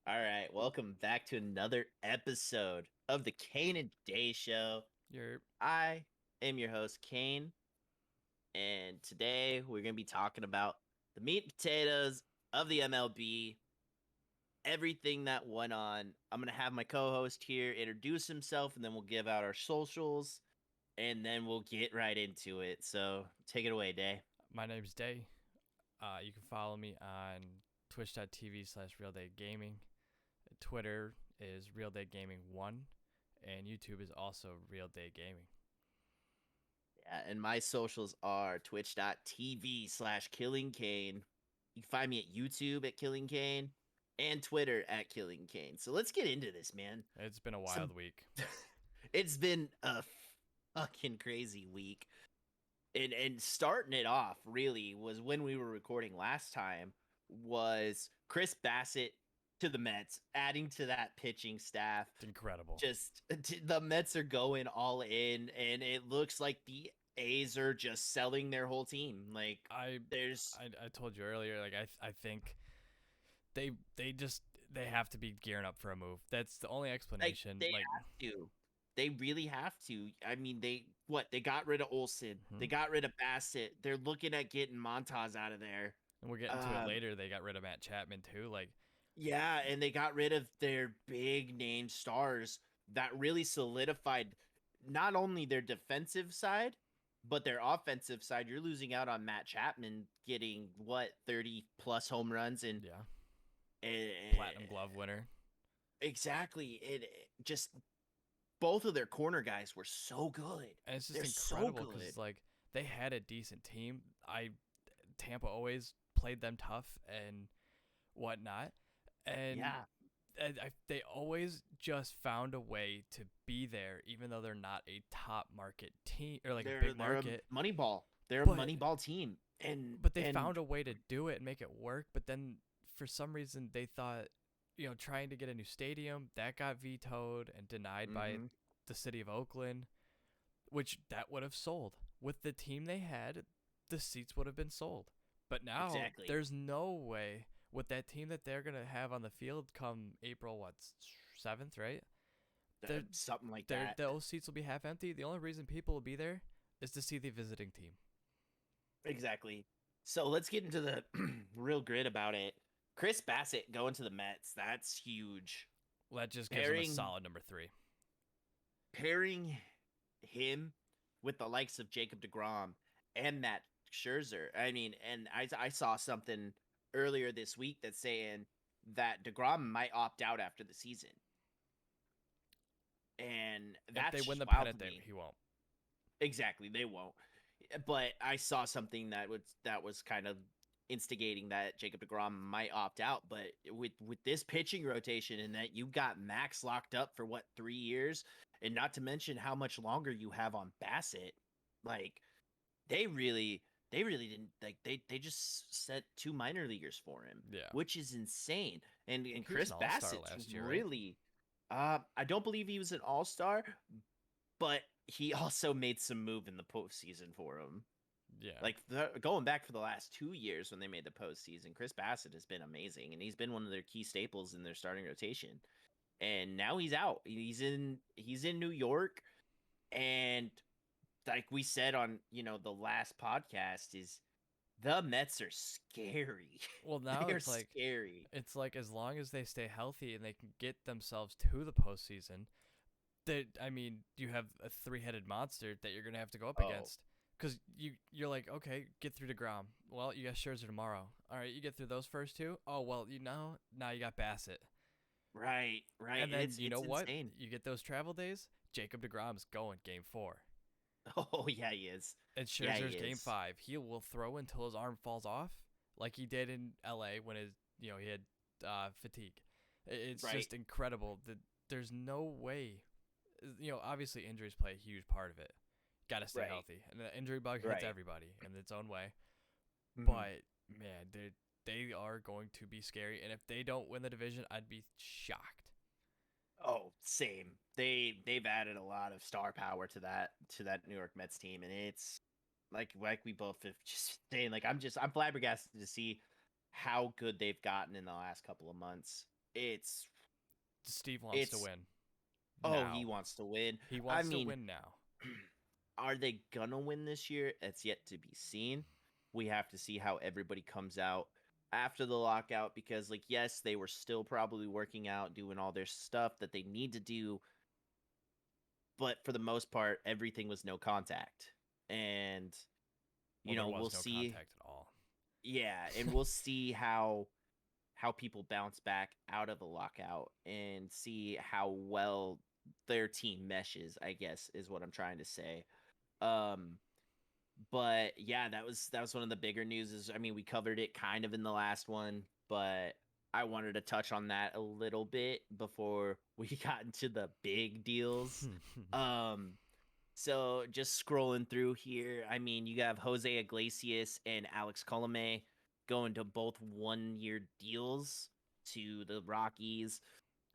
All right, welcome back to another episode of the Kane and Day Show. You're I am your host, Kane, and today we're going to be talking about the meat and potatoes of the MLB, everything that went on. I'm going to have my co host here introduce himself, and then we'll give out our socials, and then we'll get right into it. So take it away, Day. my name's Day. You can follow me on twitch.tv/RealDayGaming. Twitter is RealDayGaming1, and YouTube is also Real Day Gaming. Yeah, and my socials are twitch.tv/Killing Kane. You can find me at YouTube at Killing Kane and Twitter at Killing Kane. So let's get into this, man. It's been a Some wild week. It's been a fucking crazy week. And starting it off really was when we were recording last time was Chris Bassett to the Mets, adding to that pitching staff. It's incredible. Just the Mets are going all in, and it looks like the A's are just selling their whole team. Like I there's I told you earlier, like I think they they just they have to be gearing up for a move. That's the only like explanation. they Like, have to. They really have to. I mean, they got rid of Olsen. mhm. They got rid of Bassett. They're looking at getting Montas out of there. And we're getting to it Um, later. They got rid of Matt Chapman too. Like, yeah, and they got rid of their big name stars that really solidified not only their defensive side, but their offensive side. You're losing out on Matt Chapman getting what 30 plus home runs yeah, and Platinum Glove winner. exactly. It just both of their corner guys were so good. And it's just They're so incredible good. because like they had a decent team. Tampa always played them tough and whatnot, and Yeah, they always just found a way to be there, even though they're not a top market team or like a they're big they're a market. money ball. They're a But money ball team, and they and found a way to do it and make it work. But then for some reason they thought, trying to get a new stadium that got vetoed and denied by mm-hmm, the city of Oakland, which that would have sold with the team they had. The seats would have been sold. But now exactly. there's no way with that team that they're gonna have on the field come April 7th, right? They're, Something like that. those seats will be half empty. The only reason people will be there is to see the visiting team. Exactly. So let's get into the real grit about it. Chris Bassett going to the Mets. That's huge. Well, that just gives them a Pairing solid number 3. pairing him with the likes of Jacob DeGrom and Matt Scherzer. I mean, and I saw something earlier this week that's saying that DeGrom might opt out after the season. And If they that's win just the wild pennant, to me. he won't. Exactly, they won't. But I saw something that was kind of instigating that Jacob DeGrom might opt out. But with this pitching rotation and that you got Max locked up for what 3 years, and not to mention how much longer you have on Bassett, like they really didn't like they just set 2 minor leaguers for him, Yeah, which is insane. And he was Chris an all-star Bassett's last year, right? really I don't believe he was an all-star, but he also made some move in the postseason for him. Yeah, Like going back for the last 2 years when they made the postseason, Chris Bassett has been amazing, and he's been one of their key staples in their starting rotation. And now he's out. He's in New York, and like we said on the last podcast, is the Mets are scary. well, now They're it's like scary. as long as they stay healthy and they can get themselves to the postseason, that I mean, you have a three-headed monster that you're gonna have to go up Oh, against. Because you're like, okay, get through Degrom. Well, you got Scherzer tomorrow. All right, you get through those first two. Oh well, now you got Bassett, right, right. and And then it's you know it's what? insane. You get those travel days. Jacob Degrom's going Game 4, Oh yeah, he is. and Yeah, he Scherzer's Game is. 5. He will throw until his arm falls off, like he did in L.A. when he had fatigue. It's Right, just incredible that there's no way. Obviously injuries play a huge part of it. Got to stay right, healthy, and the injury bug hits right. everybody in its own way. Mhm. But man, they are going to be scary, and if they don't win the division, I'd be shocked. Oh, same. They've added a lot of star power to that New York Mets team, and it's like we both have just saying like I'm flabbergasted to see how good they've gotten in the last couple of months. it's Steve wants to it's win oh, he now. wants to win. He I wants to mean, win now. are they gonna win this year? It's yet to be seen. We have to see how everybody comes out after the lockout because, like, yes, they were still probably working out, doing all their stuff that they need to do, but for the most part, everything was no contact. And, Well, there we'll was no see. contact at all. Yeah, and we'll see how people bounce back out of the lockout and see how well their team meshes, I guess is what I'm trying to say. Um but yeah, that was one of the bigger news is I mean, we covered it kind of in the last one, but I wanted to touch on that a little bit before we got into the big deals. Um so just scrolling through here, I mean, you have Jose Iglesias and Alex Colome going to both 1-year deals to the Rockies.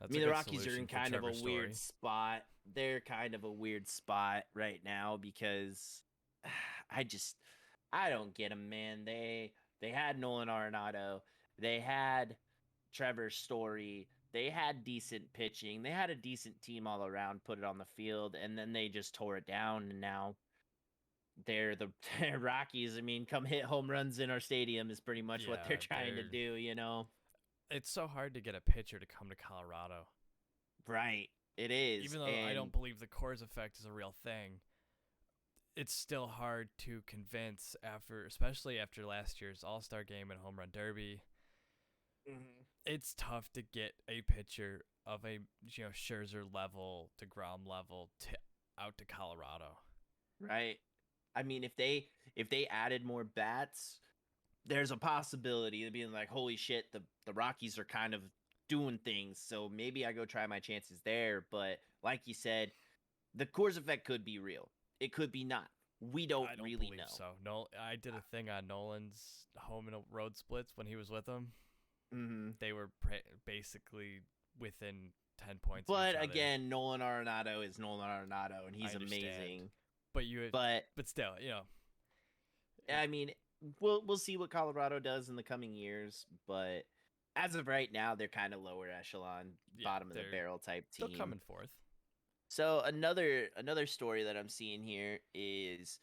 I That's a mean, the good Rockies are in solution for kind of a Trevor weird Story. spot. They're kind of a weird spot right now because I just I don't get them, man. They had Nolan Arenado, they had Trevor Story, they had decent pitching, they had a decent team all around, put it on the field, and then they just tore it down. And now they're the Rockies. I mean, come hit home runs in our stadium is pretty much what they're Yeah, trying to do. it's so hard to get a pitcher to come to Colorado. Right. It is. Even though I don't And believe the Coors effect is a real thing, it's still hard to convince especially after last year's All-Star game and Home Run Derby. Mhm. It's tough to get a pitcher of a Scherzer level, DeGrom level out to Colorado. Right. I mean, if they added more bats, there's a possibility of being like, holy shit, the Rockies are kind of doing things. So maybe I go try my chances there. But like you said, the Coors effect could be real. It could be not. We don't I don't really believe know. so. No, I did a thing on Nolan's home and road splits when he was with them. Mm-hmm. They were basically within 10 points of each But other. again, Nolan Arenado is Nolan Arenado, and I he's understand, amazing. but But but still, I mean, we'll see what Colorado does in the coming years. But as of right now, they're kind of lower echelon, yeah, bottom of the they're barrel type still team. coming forth. So another story that I'm seeing here is,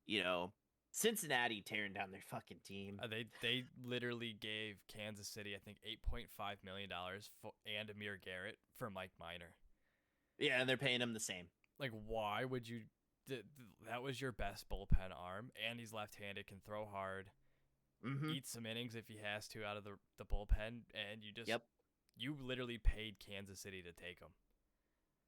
you know, Cincinnati tearing down their fucking team. They literally gave Kansas City, I think, $8.5 million and Amir Garrett for Mike Minor. Yeah, and they're paying him the same. Like, why would you? That was your best bullpen arm, and he's left-handed, can throw hard, Mm-hmm. eat some innings if he has to out of the bullpen, and Yep. you literally paid Kansas City to take him.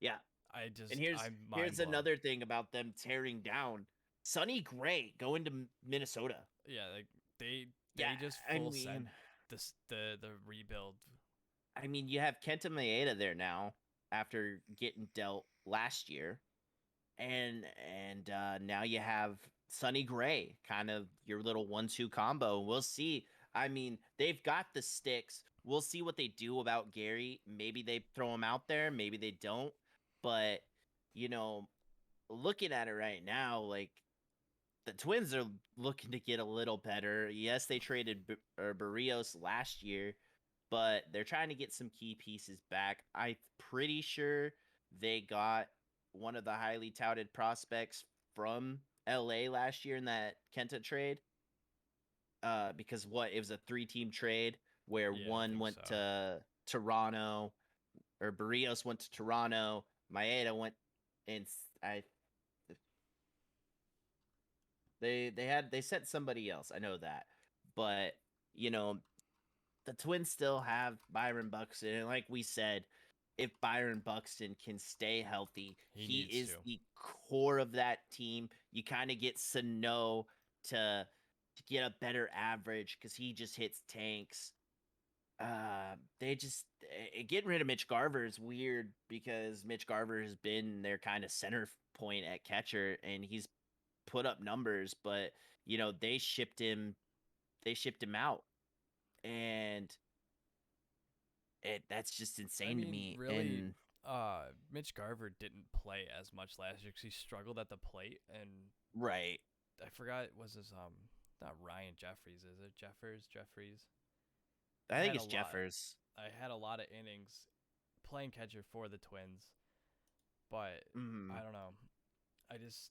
Yeah. And here's I'm mind here's blown. another thing about them tearing down Sonny Gray going to Minnesota. Yeah, like Yeah, they just I full sent mean, the rebuild. you have Kenta Maeda there now after getting dealt last year, and now you have Sonny Gray, kind of your little 1-2 combo. We'll see. I mean, they've got the sticks. We'll see what they do about Gary. Maybe they throw him out there, maybe they don't. But you know, looking at it right now, like the Twins are looking to get a little better. Yes, they traded Barrios last year, but they're trying to get some key pieces back. I'm pretty sure they got one of the highly touted prospects from LA last year in that Kenta trade. Because it was a 3-team trade where Yeah, I one think went so. to Toronto, or Barrios went to Toronto, Maeda went, and I they sent somebody else. I know that, but you know the Twins still have Byron Buxton, and like we said, if Byron Buxton can stay healthy, He he needs is to. the core of that team. You kind of get Sano to get a better average because he just hits tanks. They just getting rid of Mitch Garver is weird because Mitch Garver has been their kind of center point at catcher, and he's put up numbers, but they shipped him out, and that's just I insane to mean, me. really, And Mitch Garver didn't play as much last year because he struggled at the plate, and right, I forgot it was his not Ryan Jeffries, is it Jeffers? Jeffries I think had a it's lot. Jeffers. I had a lot of innings playing catcher for the Twins, but Mm-hmm. I don't know. I just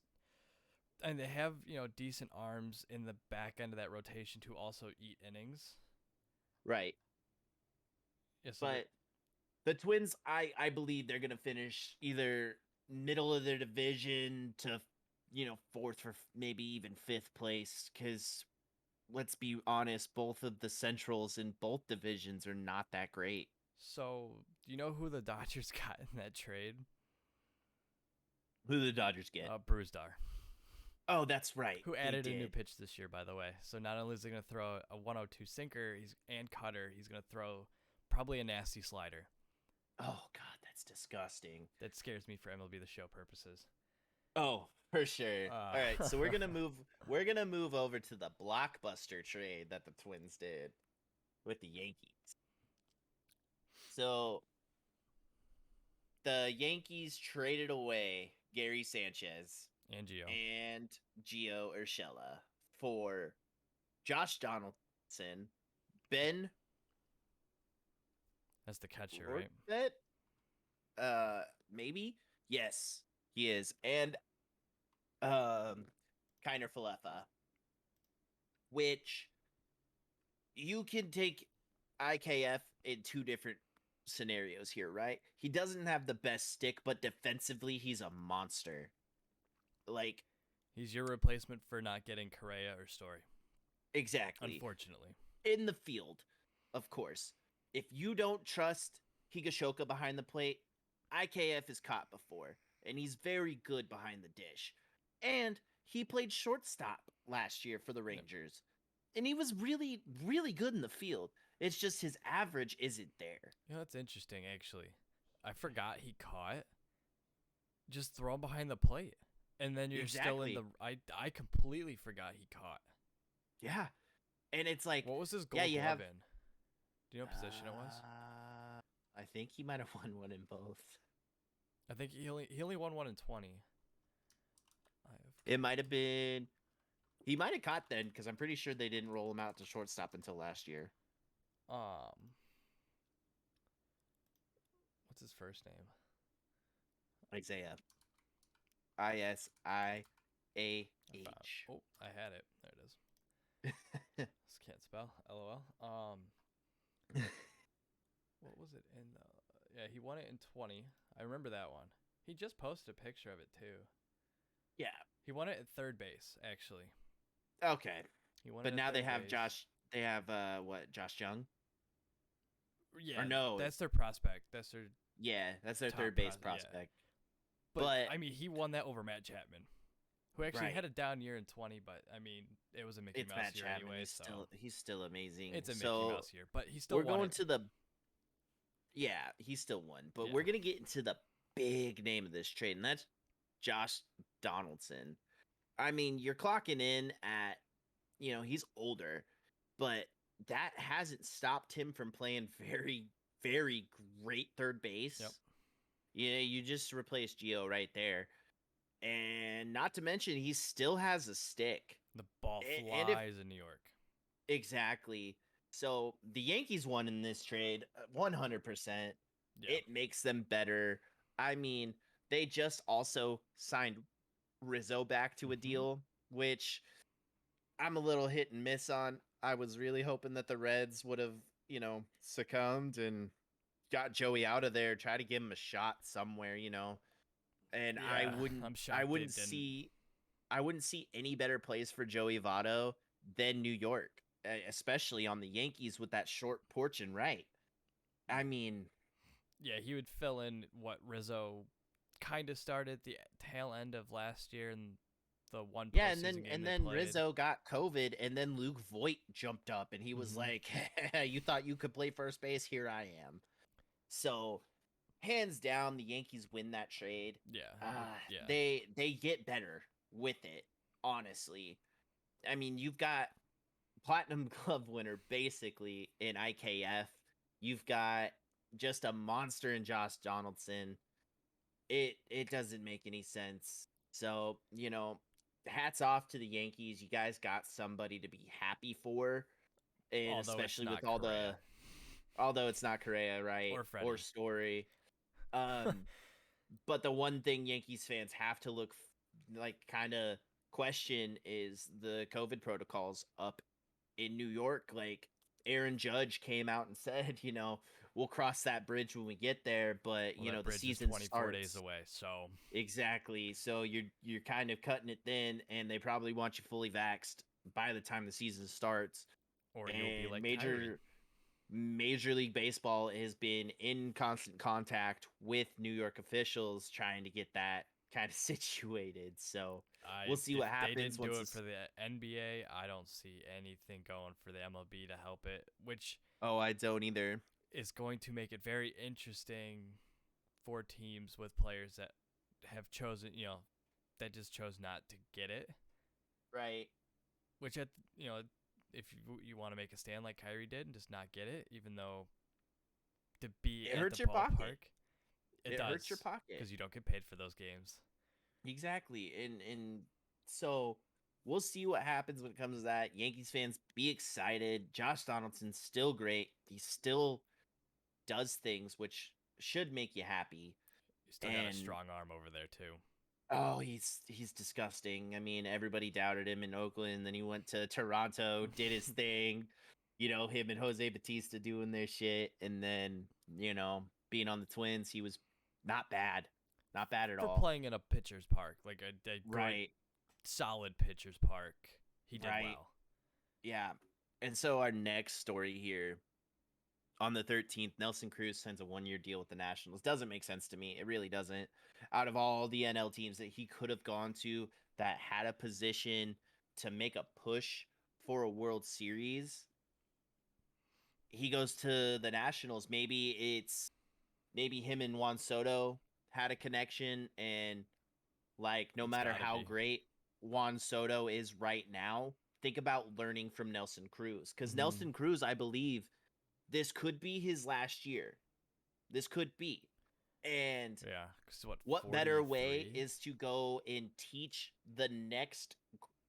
and they have decent arms in the back end of that rotation to also eat innings. Right. Yeah, so that But the Twins, I believe they're gonna finish either middle of their division to fourth or maybe even fifth place. Because let's be honest, both of the Centrals in both divisions are not that great. so do you know who the Dodgers got in that trade? Who do the Dodgers get? Bruzdar, Oh, that's right. who They added a new did. pitch this year, by the way. So not only is he going to throw a 102 sinker, and cutter, he's going to throw probably a nasty slider. Oh God, that's disgusting. That scares me for MLB The Show purposes. Oh, for sure. All right, so we're gonna Uh, move. We're gonna move over to the blockbuster trade that the Twins did with the Yankees. So the Yankees traded away Gary Sanchez and Gio. and Gio Urshela for Josh Donaldson, Ben That's the catcher, right? Rortvedt, maybe, yes, he is, and Kiner Falefa, which you can take IKF in two different scenarios here, right? He doesn't have the best stick, but defensively, he's a monster. Like, He's your replacement for not getting Correa or Story, exactly. unfortunately. In the field, of course. If you don't trust Higashioka behind the plate, IKF is caught before, and he's very good behind the dish. And he played shortstop last year for the Rangers. And he was really, really good in the field. It's just his average isn't there. That's interesting, actually. I forgot he caught. Just throw him behind the plate. And then you're still in Exactly. the. I completely forgot he caught. Yeah. And it's like, What was his yeah, gold you glove have. in? Do you know what position it was? I think he might have won one in both. I think he only won one in 20. It might have been. He might have caught then, because I'm pretty sure they didn't roll him out to shortstop until last year. What's his first name? Isaiah. Isaiah. Oh, I had it. There it is. This can't spell. LOL. What was it in? Yeah, he won it in 20. I remember that one. He just posted a picture of it too. Yeah. He won it at third base, actually. Okay. He won But it at now they third have base. Josh. They have what? Josh Young. Yeah. Or no, that's their prospect. That's their. Yeah, that's their top third base prospect. prospect. But I mean, he won that over Matt Chapman, who actually Right. had a down year in 20. But I mean, it was a Mickey It's Mouse Matt year Chapman. anyway. He's still amazing. It's a Mickey So Mouse year, but he still we're won going it. to the. Yeah, he still won, but Yeah. we're gonna get into the big name of this trade, and that's Josh Donaldson. I mean, you're clocking in at, he's older, but that hasn't stopped him from playing very, very great third base. Yep. Yeah, you just replaced Gio right there. And not to mention, he still has a stick. The ball And if flies in New York. exactly. So the Yankees won in this trade 100%. Yeah. It makes them better. I mean, they just also signed Rizzo back to a deal, which I'm a little hit and miss on. I was really hoping that the Reds would have, succumbed and got Joey out of there, try to give him a shot somewhere, And Yeah, I'm shocked I they wouldn't didn't. I wouldn't see any better place for Joey Votto than New York, especially on the Yankees with that short porch and right. I mean, Yeah, he would fill in what Rizzo kind of started the tail end of last year and the one yeah, postseason game and they then played. Rizzo got COVID, and then Luke Voigt jumped up, and he was Mhm. like, "You thought you could play first base? Here I am." So, hands down, the Yankees win that trade. Yeah. They get better with it. Honestly, I mean, you've got platinum glove winner basically in IKF. You've got just a monster in Josh Donaldson. It doesn't make any sense. So, hats off to the Yankees. You guys got somebody to be happy for. And Although it's especially not with all Correa. although it's not Correa, right? or Or Freddie. Story. Um, but the one thing Yankees fans have to look like kind of question is the COVID protocols up in New York. Like Aaron Judge came out and said, we'll cross that bridge when we get there, but Well, that the bridge is season 24 days starts. away, so Exactly. So you're kind of cutting it thin, and they probably want you fully vaxxed by the time the season starts. or you'll be And like Kyrie. Major League Baseball has been in constant contact with New York officials trying to get that kind of situated. So we'll see If what they happens didn't do once it this. for the NBA, I don't see anything going for the MLB to help it, which Oh, I don't either. is going to make it very interesting for teams with players that have chosen, that just chose not to get it. Right. Which if you want to make a stand like Kyrie did and just not get it, even though to be It at the hurts your pocket. ballpark, it It hurts your does pocket. because you don't get paid for those games. Exactly. And so we'll see what happens when it comes to that. Yankees fans, be excited. Josh Donaldson's still great. He still does things which should make you happy. You still got a And strong arm over there too. oh, he's disgusting. I mean, everybody doubted him in Oakland, then he went to Toronto, did his thing. Him and Jose Batista doing their shit, and then, being on the Twins, he was not bad. Not bad at For all. playing in a pitcher's park, like a good, Right. solid pitcher's park, he did Right. well. Yeah. And so our next story here on the 13th, Nelson Cruz signs a 1-year deal with the Nationals. Doesn't make sense to me. It really doesn't. Out of all the NL teams that he could have gone to that had a position to make a push for a World Series, he goes to the Nationals. Maybe him and Juan Soto had a connection, and like no It's matter got to how be. great Juan Soto is right now, think about learning from Nelson Cruz, because Mm-hmm. Nelson Cruz, I believe, this could be his last year. This could be. And Yeah, cause what what better way 43? is to go and teach the next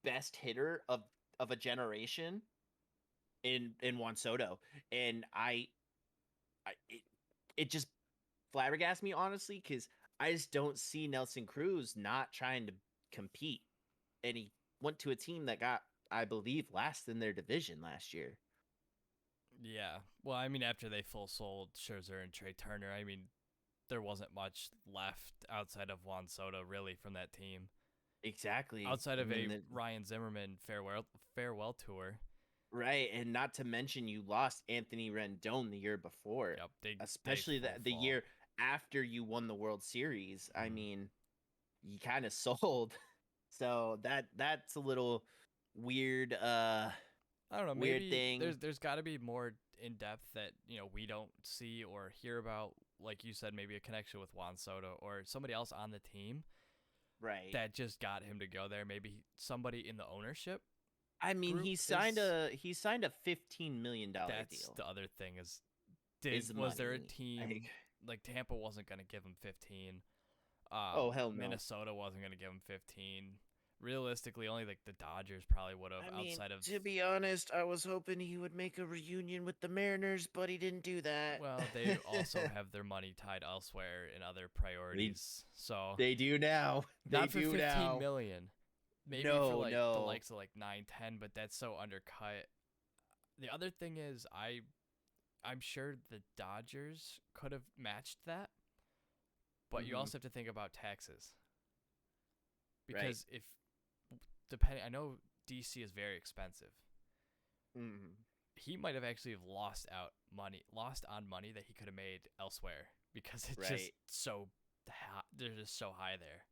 best hitter of a generation in Juan Soto? And it just flabbergasts me, honestly, because I just don't see Nelson Cruz not trying to compete. And he went to a team that got, I believe, last in their division last year. Yeah. Well, I mean, after they full sold Scherzer and Trey Turner, I mean, there wasn't much left outside of Juan Soto really from that team. Exactly. Outside I of a mean, Ryan Zimmerman farewell tour. right, and not to mention you lost Anthony Rendon the year before, Yep, they especially full the fall. year after you won the World Series. I Mm. mean, you kind of sold. So that's a little weird I don't know. weird Maybe thing. there's got to be more in depth that we don't see or hear about. Like you said, maybe a connection with Juan Soto or somebody else on the team Right. that just got him to go there. Maybe somebody in the ownership I mean, group is. he signed a $15 million That's deal. the other thing is, Is was there a money. team Like, like Tampa wasn't going to give him 15? oh hell no. Minnesota wasn't going to give him 15. Realistically, only like the Dodgers probably would have I mean, outside of. to be honest, I was hoping he would make a reunion with the Mariners, but he didn't do that. Well, they also have their money tied elsewhere in other they priorities. So they do now. They not for do 15 now. million. Maybe for No, like the no. likes of like 9, 10, but that's so undercut. The other thing is I'm sure the Dodgers could have matched that, but you Mhm. also have to think about taxes. Right. Because if depending I know DC is very expensive. Mhm. He might have actually lost on money that he could have made elsewhere because it's just Right. they're just so high there.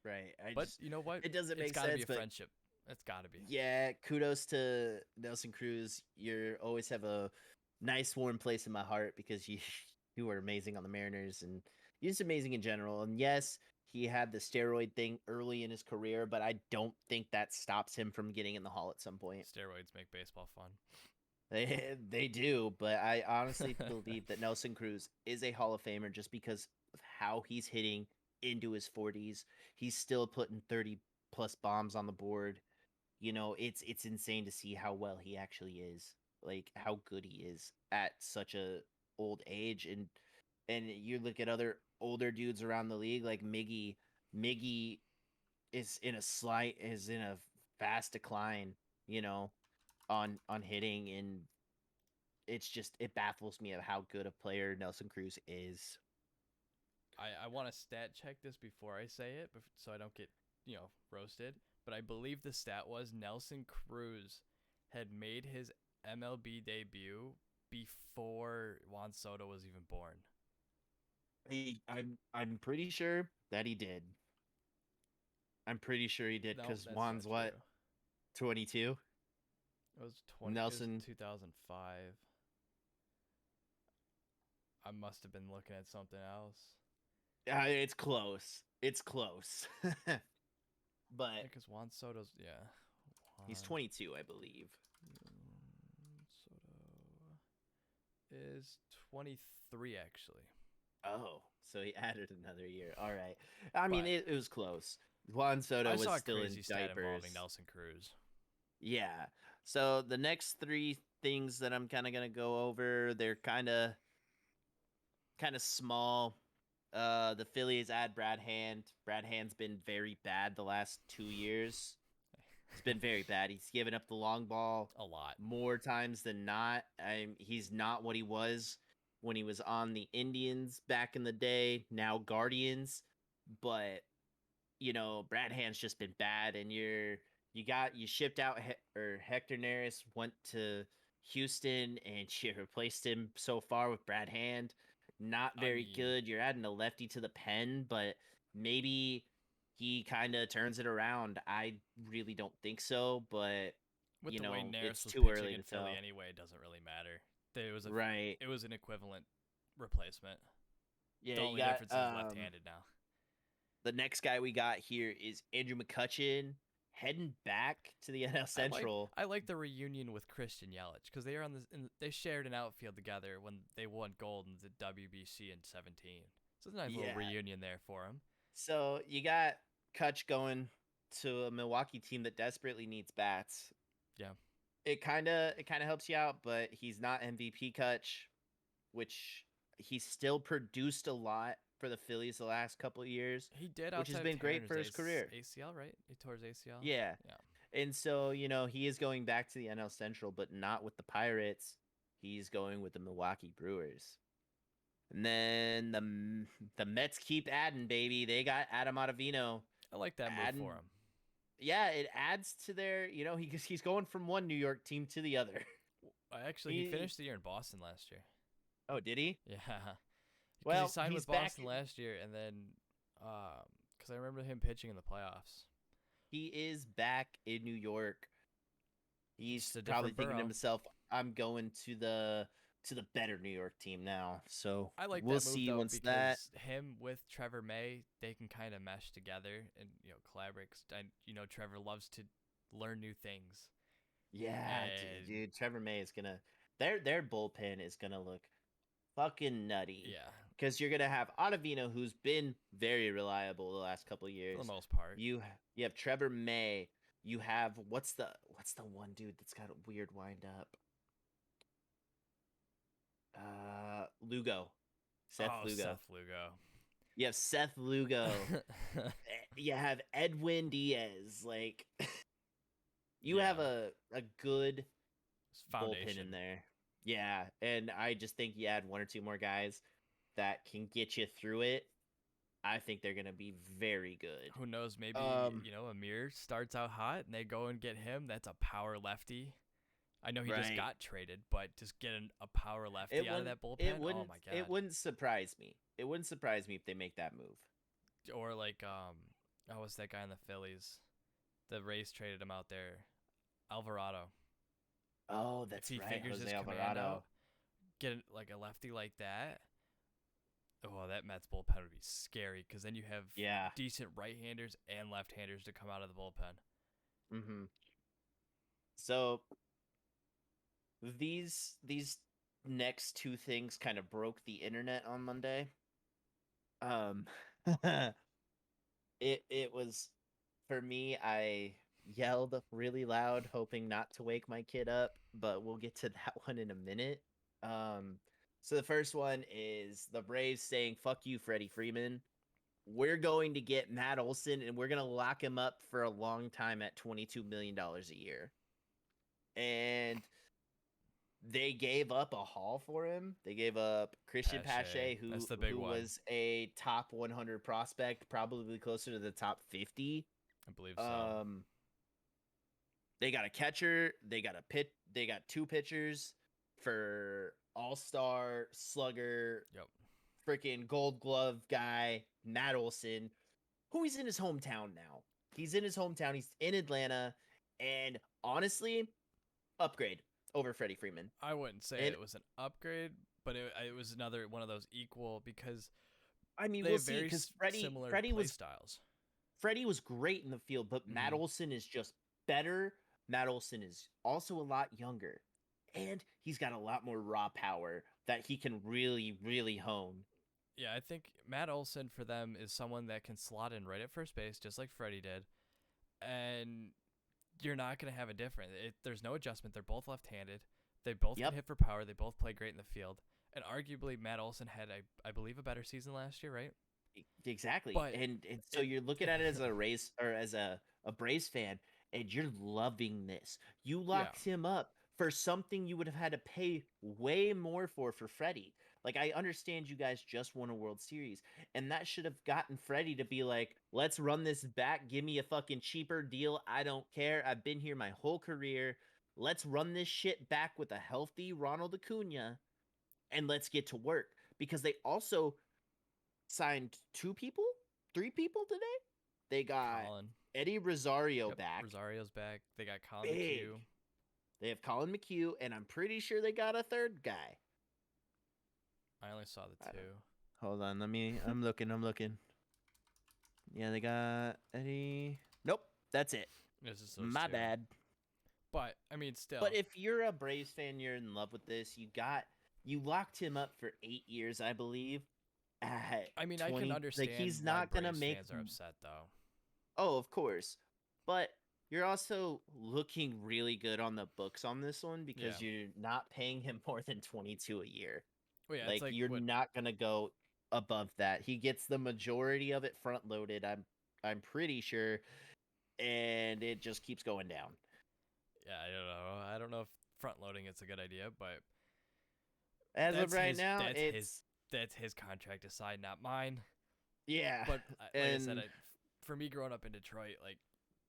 Right. But you know what? It doesn't It's make got to be sense, a but friendship. It's got to be. yeah, kudos to Nelson Cruz. You always have a nice warm place in my heart because you you were amazing on the Mariners, and you're just amazing in general. And yes, he had the steroid thing early in his career, but I don't think that stops him from getting in the Hall at some point. Steroids make baseball fun. They do, but I honestly believe that Nelson Cruz is a Hall of Famer just because of how he's hitting into his 40s. He's still putting 30 plus bombs on the board. It's insane to see how well he actually is. like how good he is at such a old age, and you look at other older dudes around the league like Miggy is in a fast decline, you know, on hitting, and it baffles me of how good a player Nelson Cruz is. I want to stat check this before I say it, so I don't get roasted. But I believe the stat was Nelson Cruz had made his MLB debut before Juan Soto was even born. I'm pretty sure that he did. I'm pretty sure he did No, because that's Juan's not true. what, 22? It was It was Nelson, 2005. I must have been looking at something else. it's close. It's close. But Yeah, because Juan Soto's he's Juan 22, I believe. Soto is 23 actually. Oh, so he added another year. All right. I mean, But it was close. Juan Soto I was saw a still in crazy stat diapers. involving Nelson Cruz. Yeah. So the next three things that I'm kind of gonna go over, they're kind of small. The Phillies add Brad Hand. Brad Hand's been very bad the last 2 years. It's been very bad. He's given up the long ball A lot. more times than not. He's not what he was when he was on the Indians back in the day, now Guardians. But, Brad Hand's just been bad, and you shipped out Hector Neris went to Houston, and you replaced him so far with Brad Hand. Not I very mean, good. You're adding a lefty to the pen, but maybe he kind of turns it around. I really don't think so, but with the way it's Neris was too pitching early in to Philly tell. anyway, it doesn't really matter. Right. It was an equivalent replacement. Yeah, The you only got difference is he's left-handed now. the next guy we got here is Andrew McCutchen heading back to the NL Central. I like the reunion with Christian Yelich because they are they shared an outfield together when they won gold in the WBC in 17. So it's a nice little Yeah. reunion there for him. So you got Kutch going to a Milwaukee team that desperately needs bats. Yeah. It kind of helps you out, but he's not MVP Kutch, which he still produced a lot for the Phillies the last couple of years, He did which has outside of been tearing great for his his career. ACL, right? He tore his ACL. Yeah. Yeah. And so, he is going back to the NL Central, but not with the Pirates. He's going with the Milwaukee Brewers. And then the Mets keep adding, baby. They got Adam Ottavino. I like that move Adding, for him. yeah, it adds to their, he's going from one New York team to the other. Actually, he finished the year in Boston last year. Oh, did he? Yeah. Because Well, he signed he's with Boston back. last year, and then because I remember him pitching in the playoffs. He is back in New York. Just He's a probably different thinking to borough. himself, "I'm going to the better New York team now." So I like we'll that move see though once that. because him with Trevor May, they can kind of mesh together and collaborate. And Trevor loves to learn new things. Yeah, And dude. Trevor May is gonna their bullpen is gonna look fucking nutty yeah, because you're gonna have Ottavino, who's been very reliable the last couple of for the years. most part. You have Trevor May. You have what's the one dude that's got a weird wind up? Lugo, Seth Oh, Lugo. Seth Lugo. You have Seth Lugo. You have Edwin Diaz. Like you have a good bullpen Foundation. in there. Yeah, and I just think you add one or two more guys that can get you through it. I think they're gonna be very good. Who knows? Maybe Um, Amir starts out hot and they go and get him. That's a power lefty. I know he just right. got traded, but just getting a power It lefty out of wouldn't. that It bullpen. Oh wouldn't. my It god. wouldn't surprise me. It wouldn't surprise me if they make that move. Or like oh, what's that guy in the Phillies? The Rays traded him out there. Alvarado. Oh, If that's he right, figures Jose his command Alvarado. out, get like a lefty like that. Oh, that Mets bullpen would be scary because then you have Yeah. decent right-handers and left-handers to come out of the bullpen. Mm-hmm. So these next two things kind of broke the internet on Monday. Um, it was for me. yelled really loud, hoping not to wake my kid up, but we'll get to that one in a minute. So the first one is the Braves saying "fuck you, Freddie Freeman." We're going to get Matt Olson, and we're going to lock him up for a long time at $22 million a year. And they gave up a haul for him. They gave up Christian Pache, That's who the big who one. was a top 100 prospect, probably closer to the top 50. I believe so. They got a catcher. They got a pit. They got two pitchers for all-star slugger, Yep. freaking Gold Glove guy Matt Olson, who he's in his hometown now. He's in his hometown. He's in Atlanta, and honestly, upgrade over Freddie Freeman. I wouldn't say And it was an upgrade, but it was another one of those equal because I mean, they we'll have see very because similar play styles. Freddie was great in the field, but Matt Olson is just better. Matt Olson is also a lot younger, and he's got a lot more raw power that he can really, really hone. Yeah, I think Matt Olson for them is someone that can slot in right at first base, just like Freddie did, and you're not going to have a difference. There's no adjustment. They're both left-handed. They both Yep. can hit for power. They both play great in the field. And arguably, Matt Olson had, I believe, a better season last year, right? Exactly. But And so you're looking at it as a race or as a Braves fan, and you're loving this. You yeah, locked him up for something you would have had to pay way more for Freddie. Like, I understand you guys just won a World Series, and that should have gotten Freddie to be like, let's run this back. Give me a fucking cheaper deal. I don't care. I've been here my whole career. Let's run this shit back with a healthy Ronald Acuna, and let's get to work. Because they also signed three people today. They got Colin. Eddie Rosario back. Rosario's back. They got Colin Big. McHugh. They have Colin McHugh, and I'm pretty sure they got a third guy. I only saw the two. Hold on, I'm looking. Yeah, they got Eddie. Nope, that's it. This is My two. bad. But I mean, still. But if you're a Braves fan, you're in love with this. You locked him up for 8 years, I believe. I mean, 20, I can understand. like he's why not gonna Braves make. Fans are upset though. Oh, of course, but you're also looking really good on the books on this one because you're not paying him more than 22 a year. Well, yeah, Like, you're not gonna go above that. He gets the majority of it front loaded. I'm pretty sure, and it just keeps going down. Yeah, I don't know. I don't know if front loading is a good idea, but As of right now, that's his contract to sign, not mine. Yeah, But like I said, for me growing up in Detroit, like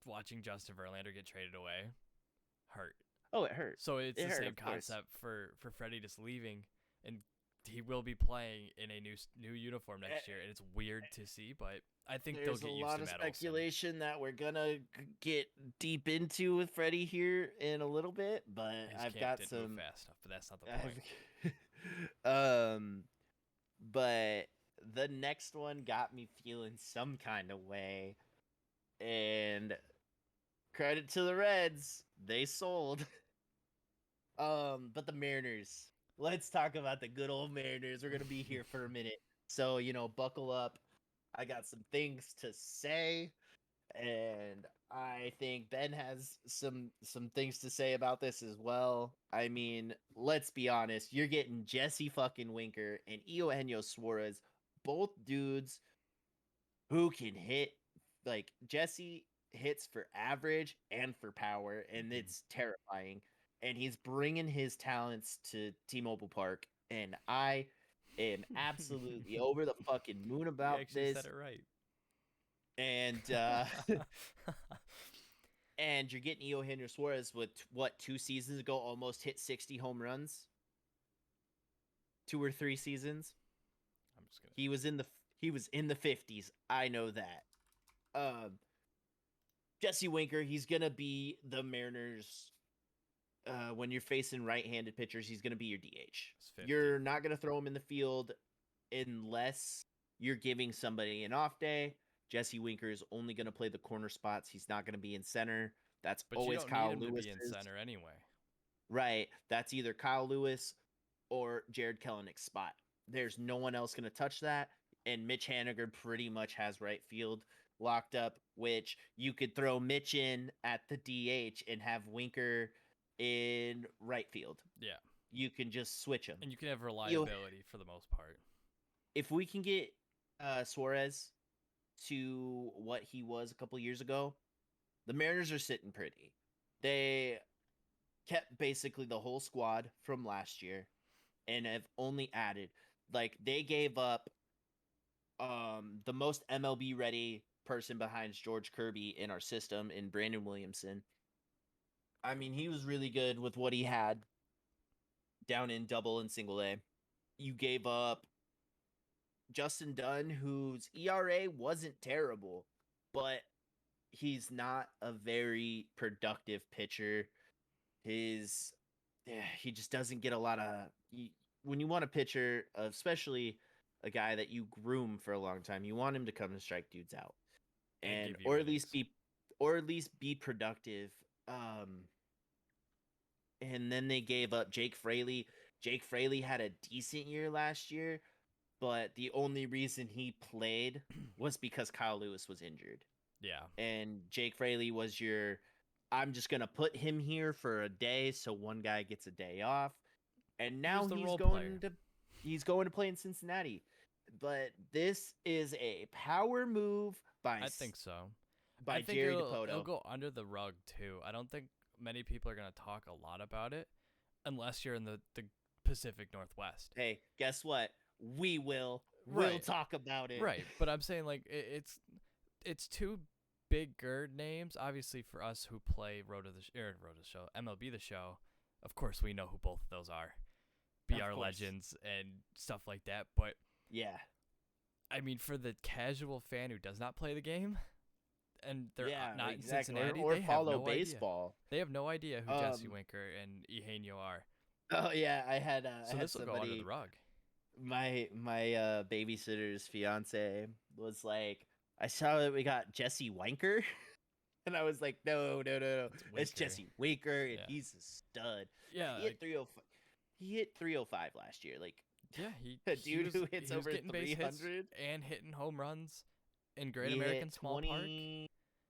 watching Justin Verlander get traded away, hurt. Oh, it hurt. So it's the same concept for Freddie just leaving, and he will be playing in a new uniform next year, and it's weird to see, but I think they'll get used to Matt Olson. There's a lot of speculation that we're gonna get deep into with Freddie here in a little bit, but I've got some move fast enough, but that's not the point. But the next one got me feeling some kind of way, and credit to the Reds, they sold. But the Mariners. Let's talk about the good old Mariners. We're gonna be here for a minute, so buckle up. I got some things to say, and I think Ben has some things to say about this as well. I mean, let's be honest. You're getting Jesse fucking Winker and Eugenio Suarez, both dudes who can hit. Like, Jesse hits for average and for power, and it's terrifying. And he's bringing his talents to T-Mobile Park, and I am absolutely over the fucking moon about you actually this. Said it right. And and you're getting Eugenio Suarez with 2 seasons ago almost hit 60 home runs. 2 or 3 seasons. I'm just gonna. He was in the 50s. I know that. Jesse Winker, he's gonna be the Mariners. When you're facing right-handed pitchers, he's gonna be your DH. You're not gonna throw him in the field unless you're giving somebody an off day. Jesse Winker is only going to play the corner spots. He's not going to be in center. That's always Kyle Lewis. But you don't need him to be in center anyway. Right. That's either Kyle Lewis or Jared Kelenick's spot. There's no one else going to touch that. And Mitch Haniger pretty much has right field. locked up, which you could throw Mitch in at the DH and have Winker in right field. Yeah. You can just switch them. And you can have reliability for the most part. If we can get Suarez to what he was a couple years ago, the Mariners are sitting pretty. They kept basically the whole squad from last year and have only added, like, they gave up the most MLB ready person behind George Kirby in our system in Brandon Williamson. I mean, he was really good with what he had down in double and single A. You gave up Justin Dunn, whose ERA wasn't terrible, but he's not a very productive pitcher. He just doesn't get a lot of when you want a pitcher, especially a guy that you groom for a long time, you want him to come and strike dudes out, and give you innings. or at least be productive. And then they gave up Jake Fraley. Jake Fraley had a decent year last year, but the only reason he played was because Kyle Lewis was injured. Yeah. And Jake Fraley was I'm just going to put him here for a day so one guy gets a day off. And now he's going to play in Cincinnati. But this is a power move by I think so. By Jerry Dipoto. It'll go under the rug too. I don't think many people are going to talk a lot about it unless you're in the Pacific Northwest. Hey, guess what? We will. Right. We'll talk about it. Right, but I'm saying, like, it's two bigger names. Obviously, for us who play Road to the Show, MLB The Show, of course we know who both of those are. BR Legends and stuff like that. But yeah, I mean, for the casual fan who does not play the game, and they're not exactly. in Cincinnati, or they follow have no baseball. Idea. They have no idea who Jesse Winker and Eugenio are. Oh yeah, I had so this will go under the rug. My babysitter's fiance was like, I saw that we got Jesse Winker, and I was like, no, it's Jesse Winker, and he's a stud. Yeah, he hit 305. He hit 305 last year. Like, yeah, who hits over 300 and hitting home runs in Great American Small Park.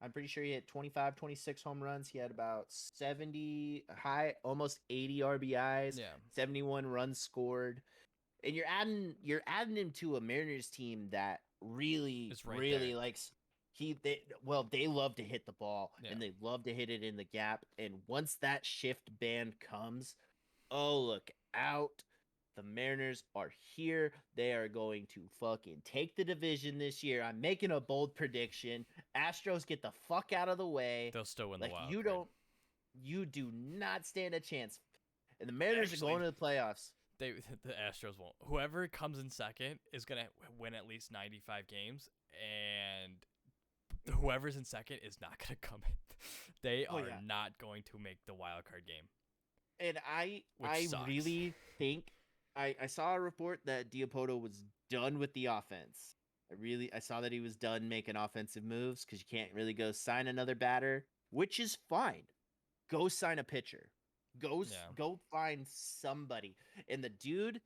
I'm pretty sure he hit 25, 26 home runs. He had about 70 almost 80 RBIs. Yeah, 71 runs scored. And you're adding him to a Mariners team that really likes they love to hit the ball and they love to hit it in the gap. And once that shift ban comes, oh, look out. The Mariners are here. They are going to fucking take the division this year. I'm making a bold prediction. Astros get the fuck out of the way. They'll still win the wild card. You do not stand a chance. And the Mariners are going to the playoffs. The Astros won't. Whoever comes in second is going to win at least 95 games, and whoever's in second is not going to come in. They are not going to make the wild card game. And I sucks. really think I saw a report that Dipoto was done with the offense. I saw that he was done making offensive moves because you can't really go sign another batter, which is fine. Go sign a pitcher. Go find somebody. And the dude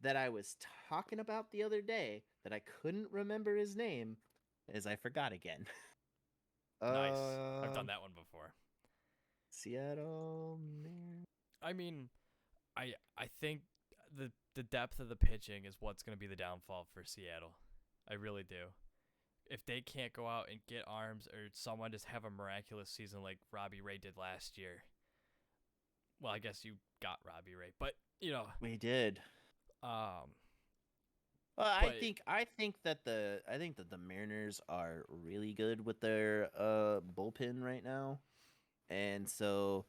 that I was talking about the other day that I couldn't remember his name is I forgot again. Nice. I've done that one before. Seattle, man. I mean, I think the depth of the pitching is what's going to be the downfall for Seattle. I really do. If they can't go out and get arms or someone just have a miraculous season like Robbie Ray did last year. Well, I guess you got Robbie Ray, but we did. I think that the Mariners are really good with their bullpen right now, and so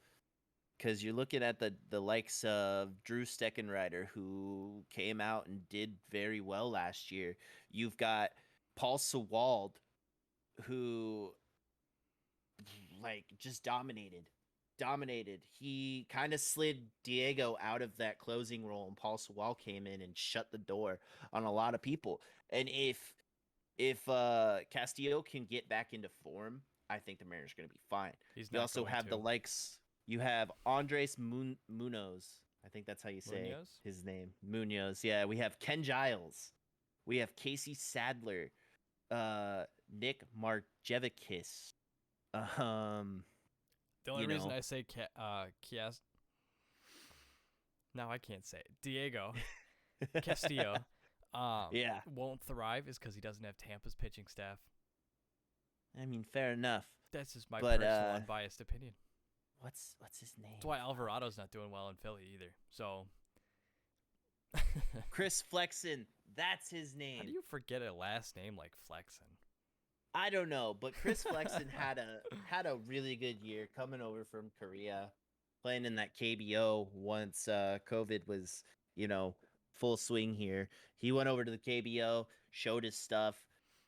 because you're looking at the likes of Drew Steckenrider, who came out and did very well last year. You've got Paul Sewald, who just dominated. He kind of slid Diego out of that closing role, and Paul Sewald came in and shut the door on a lot of people. And if Castillo can get back into form, I think the Mariners are going to be fine. You also have the likes. You have Andres Munoz. I think that's how you say his name. Munoz. Yeah, we have Ken Giles. We have Casey Sadler. Nick Marjevicus. Um, The only you reason know, I say Kias, now I can't say it. Diego Castillo yeah. won't thrive is because he doesn't have Tampa's pitching staff. I mean, fair enough. That's just my But personal unbiased opinion. what's his name? That's why Alvarado's not doing well in Philly either. So Chris Flexen. That's his name. how do you forget a last name like Flexen? I don't know, but Chris Flexen had a really good year coming over from Korea, playing in that KBO once COVID was, full swing here. He went over to the KBO, showed his stuff.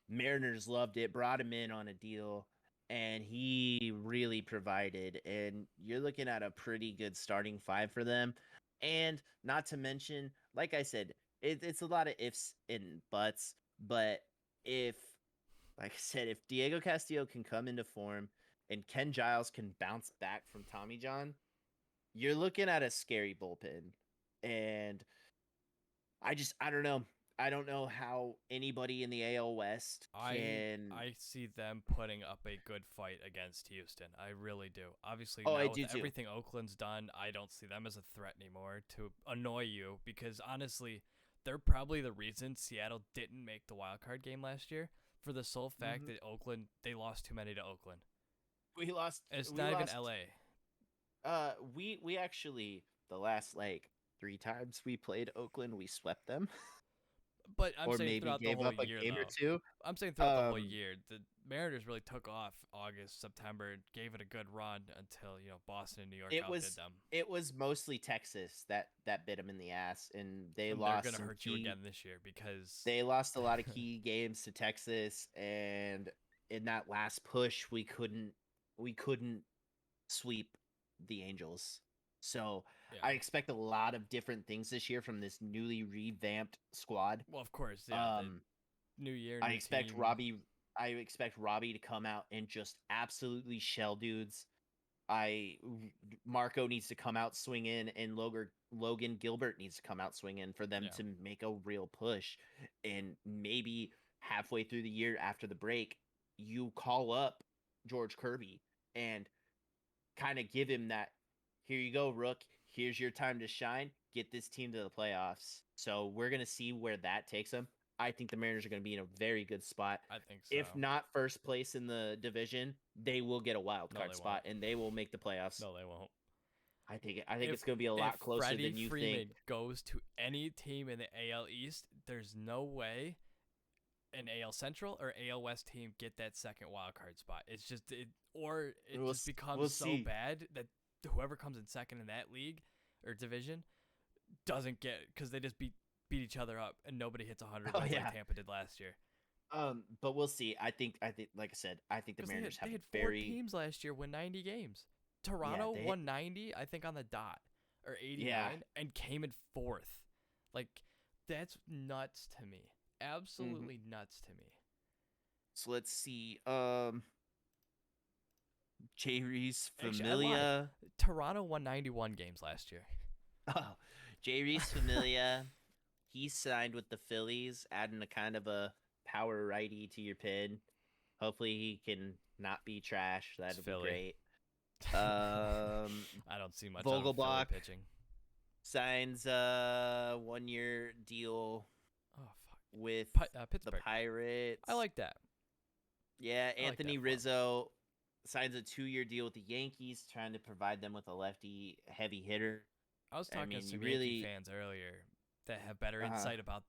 Mariners loved it, brought him in on a deal, and he really provided. And you're looking at a pretty good starting five for them. And not to mention, like I said, it's a lot of ifs and buts, but if like I said, if Diego Castillo can come into form and Ken Giles can bounce back from Tommy John, you're looking at a scary bullpen. And I don't know. I don't know how anybody in the AL West can. I see them putting up a good fight against Houston. I really do. Obviously, Oh, I now do with too. everything Oakland's done, I don't see them as a threat anymore to annoy you because honestly, they're probably the reason Seattle didn't make the wild card game last year for the sole fact that Oakland they lost too many to Oakland. We lost. And it's We not even lost. LA. We actually the last like 3 times we played Oakland, we swept them, But I'm or saying maybe throughout the gave whole up a year game or though. two. I'm saying throughout the whole Um, year, the Mariners really took off August, September, gave it a good run until Boston and New York it outdid was them, it was mostly Texas that bit them in the ass, and they and they're lost gonna some hurt you key. again this year because They lost a lot of key games to Texas, and in that last push, we couldn't sweep the Angels. So yeah. I expect a lot of different things this year from this newly revamped squad. Well, of course, yeah. The Um, new year, I new expect team. Robbie. I expect Robbie to come out and just absolutely shell dudes. I Marco needs to come out swinging, and Logan Gilbert needs to come out swinging for them Yeah, to make a real push. And maybe halfway through the year after the break, you call up George Kirby and kind of give him that. Here you go, Rook. Here's your time to shine. Get this team to the playoffs. So we're gonna see where that takes them. I think the Mariners are going to be in a very good spot. I think so. If not first place in the division, they will get a wild No, card they spot won't. and they will make the playoffs. No, they won't. I think If it's going to be a if lot closer Freddie than you Freeman think. goes to any team in the AL East, there's no way an AL Central or AL West team get that second wild card spot. It's just or it just becomes We'll so see. bad that whoever comes in second in that league or division doesn't get because they just beat each other up and nobody hits 100 Oh wins yeah. like Tampa did last year. But we'll see. I think like I said, I think the Because Mariners they have had a four very teams last year win 90 games. Toronto they won 90, I think, on the dot or 89, yeah. and came in fourth. Like that's nuts to me. Absolutely nuts to me. So let's see. J Reese Actually, I lied. Familia. Toronto won 91 games last year. Oh, J Reese Familia. He signed with the Phillies, adding a kind of a power righty to your pin. Hopefully he can not be trash. That'd be Philly. great. I don't see much out of Philly Vogelbach pitching. signs a 1-year deal Oh fuck. with the Pittsburgh. Pirates. I like that. Yeah, I like Anthony that for 'em. Rizzo signs a 2-year deal with the Yankees, trying to provide them with a lefty heavy hitter. I was talking mean, to you some really- Yankee fans earlier that have better Uh-huh. insight about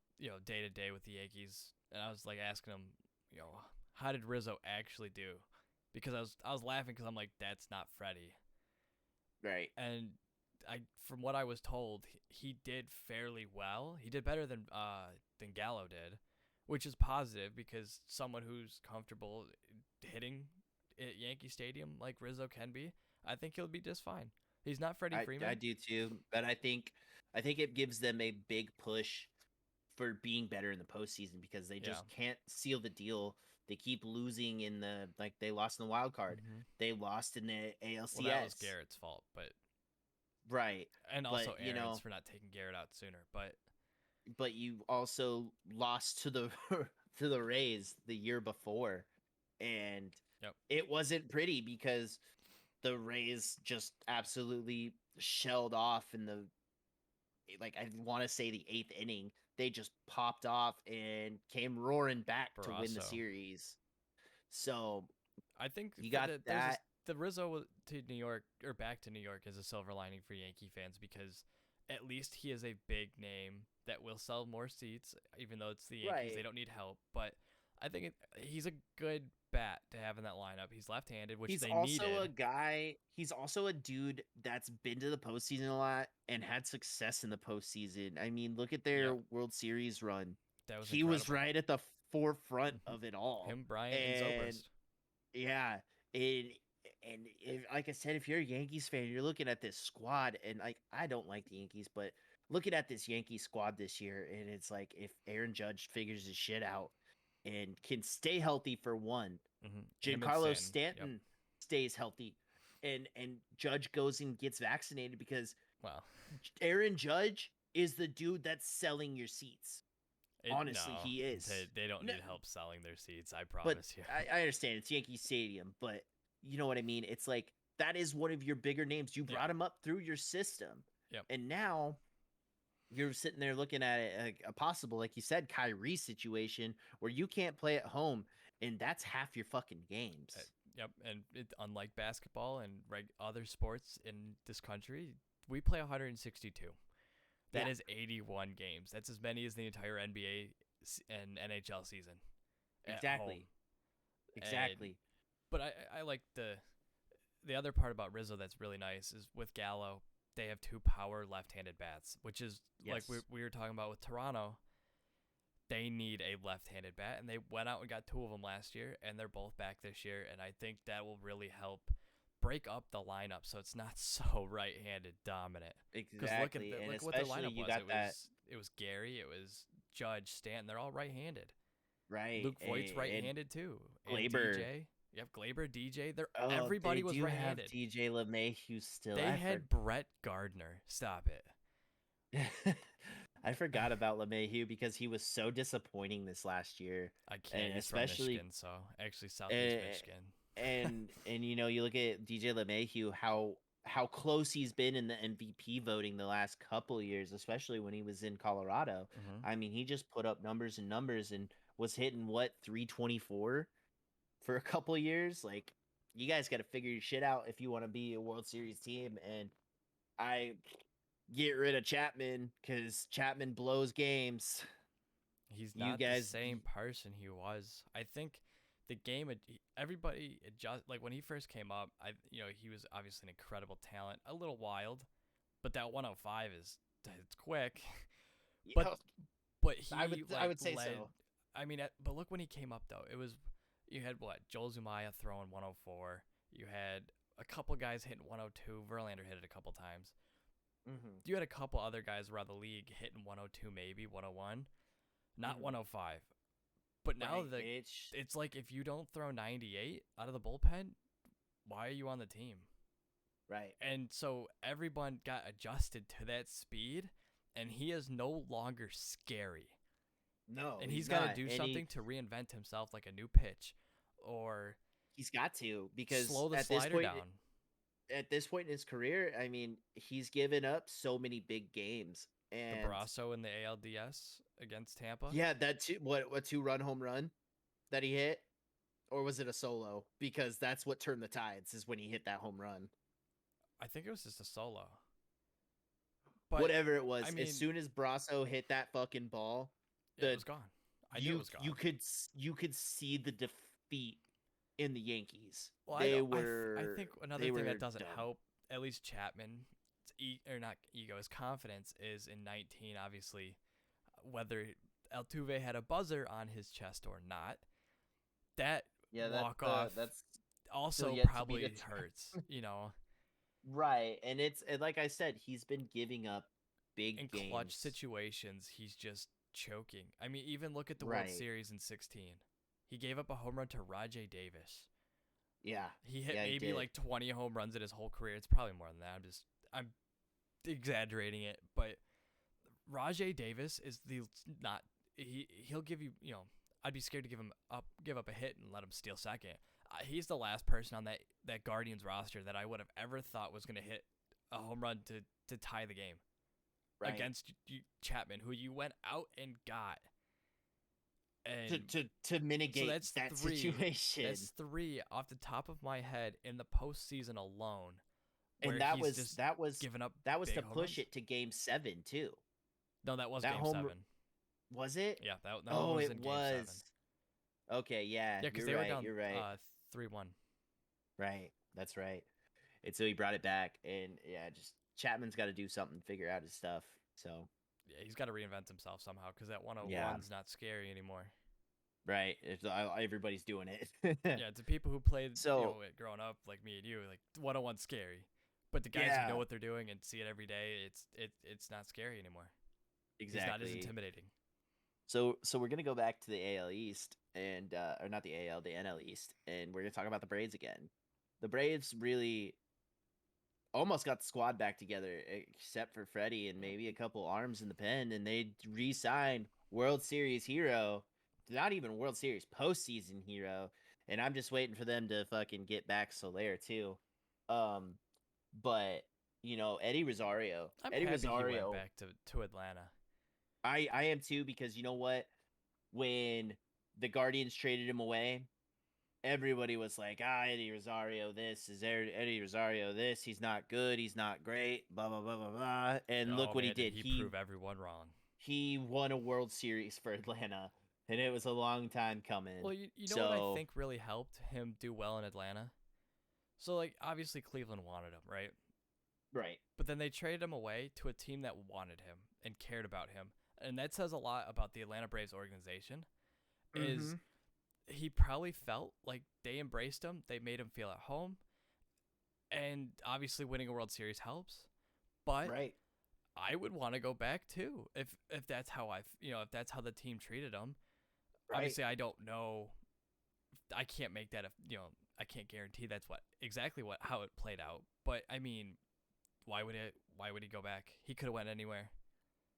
day to day with the Yankees, and I was like asking them, how did Rizzo actually do? Because I was laughing because I'm like, that's not Freddie, Right. and from what I was told, he did fairly well. He did better than Gallo did, which is positive because someone who's comfortable hitting at Yankee Stadium like Rizzo can be, I think he'll be just fine. He's not Freddie Freeman. I do too, but I think it gives them a big push for being better in the postseason because they just can't seal the deal. They keep losing in they lost in the wild card. Mhm. They lost in the ALCS. Well, that was Garrett's fault, but right. and also But, Aaron's for not taking Garrett out sooner. But you also lost to the to the Rays the year before, and Yep. it wasn't pretty because the Rays just absolutely shelled off in the, like, I want to say the 8th inning. They just popped off and came roaring back to win the Barrasso. series. So I think you got that. the Rizzo to New York or back to New York is a silver lining for Yankee fans because at least he is a big name that will sell more seats, even though it's the Yankees. They Right. don't need help, but I think he's a good bat to have in that lineup. He's left-handed, which He's they also a needed. guy. He's also a dude that's been to the postseason a lot and had success in the postseason. I mean, look at their Yep, World Series run. that was He was incredible. right at the forefront Hmm. of it all. Him, Bryant, and And Zobrist. yeah, and like I said, if you're a Yankees fan, you're looking at this squad, and like I don't like the Yankees, but looking at this Yankee squad this year, and it's like if Aaron Judge figures his shit out and can stay healthy for one, Him and Giancarlo Stanton. Yep. Stanton stays healthy, and Judge goes and gets vaccinated because Well, Aaron Judge is the dude that's selling your seats. Honestly, no, he is. they don't No, need help selling their seats. I but promise you. I understand it's Yankee Stadium, but you know what I mean. It's like that is one of your bigger names. You Yeah. brought him up through your system, Yep. and now you're sitting there looking at it like a possible, like you said, Kyrie situation where you can't play at home, and that's half your fucking games. Yep, and unlike basketball and other sports in this country, we play 162. That Yeah. is 81 games. That's as many as the entire NBA and NHL season at home. Exactly. Exactly. And, but I like the other part about Rizzo that's really nice is with Gallo, they have two power left-handed bats, which is like Yes. we were talking about with Toronto. They need a left-handed bat, and they went out and got two of them last year, and they're both back this year, and I think that will really help break up the lineup so it's not so right-handed dominant. Because Exactly. And look what their especially lineup you was. got that It was Gary, it was Judge, Stanton. They're all right-handed. right. Luke Voigt's And right-handed too. And Glaber. DJ. You have Glaber, DJ. Oh, Everybody they was do have right-handed. DJ LeMahieu still. They had Brett Gardner. Stop it. I forgot about LeMahieu because he was so disappointing this last year. I can't. And He's from especially Michigan, so actually Southeast Michigan. and you know, you look at DJ LeMahieu, how close he's been in the MVP voting the last couple of years, especially when he was in Colorado. Mm-hmm. I mean, he just put up numbers and numbers and was hitting what 324 for a couple of years. Like, you guys got to figure your shit out if you want to be a World Series team. And I get rid of Chapman because Chapman blows games. He's You not guys, the same person he was. I think the game, everybody adjust. Like when he first came up, he was obviously an incredible talent, a little wild, but that 105 it's quick. But he I would say led, so. I mean, but look when he came up though. It was you had what Joel Zumaya throwing 104. You had a couple guys hitting 102. Verlander hit it a couple times. Mm-hmm. You had a couple other guys around the league hitting 102, maybe 101, not 105. But now it's like if you don't throw 98 out of the bullpen, why are you on the team? Right. And so everyone got adjusted to that speed, and he is no longer scary. No, and he's got to do something to reinvent himself, like a new pitch, or he's got to because slow the at slider this point, down. At this point in his career, I mean, he's given up so many big games. And the Barrasso in the ALDS against Tampa. Yeah, that what 2-run home run that he hit, or was it a solo? Because that's what turned the tides is when he hit that home run. I think it was just a solo. But whatever it was, I mean, as soon as Brasso hit that fucking ball, it was gone. I knew it was gone. You could see the defeat in the Yankees. Well, I think another thing that doesn't help, at least Chapman, his confidence is in 19. Obviously, whether Altuve had a buzzer on his chest or not, that walk-off that's also probably hurts. Right, and like I said, he's been giving up big in games. Clutch situations. He's just choking. I mean, even look at the World Series in 16. He gave up a home run to Rajai Davis. Yeah, he hit maybe like 20 home runs in his whole career. It's probably more than that. I'm exaggerating it, but Rajai Davis is he'll give you, I'd be scared to give up a hit and let him steal second. He's the last person on that Guardians roster that I would have ever thought was going to hit a home run to tie the game against Chapman, who you went out and got. And to mitigate so that's that three. situation. That's 3 off the top of my head in the postseason alone. And that was giving up. That was big to home push runs. it to Game 7 too. No, that was that Game home 7. Was it? Yeah, that Oh, was it in Game was. 7. Okay, yeah. Yeah, because you're they right, were down you're right. 3-1. Right. That's right. And so he brought it back, and yeah, just Chapman's got to do something, figure out his stuff. So Yeah, he's got to reinvent himself somehow because that 101's Yeah. not scary anymore. right, everybody's doing it. Yeah, to people who played So- it growing up like me and you, like 101's scary. But the guys Yeah. who know what they're doing and see it every day, it's not scary anymore. exactly. It's not as intimidating. So we're gonna go back to the AL East and or not the AL, the NL East, and we're gonna talk about the Braves again. The Braves really almost got the squad back together, except for Freddie and maybe a couple arms in the pen, and they re-signed World Series hero, not even World Series postseason hero, and I'm just waiting for them to fucking get back Soler too. But Eddie Rosario, I'm Eddie happy Rosario, he went back to Atlanta. I am too, because you know what? When the Guardians traded him away, everybody was like, Eddie Rosario, this is Eddie Rosario, this. He's not good. He's not great. Blah, blah, blah, blah, blah. And look what he did. He proved everyone wrong. He won a World Series for Atlanta, and it was a long time coming. Well, you know what I think really helped him do well in Atlanta? So, like, obviously Cleveland wanted him, right? Right. But then they traded him away to a team that wanted him and cared about him. And that says a lot about the Atlanta Braves organization. Is he probably felt like they embraced him, they made him feel at home, and obviously winning a World Series helps. But Right. I would want to go back too if that's how if that's how the team treated him. Right. Obviously, I don't know. I can't make that I can't guarantee that's how it played out. But I mean, why would he go back? He could have went anywhere.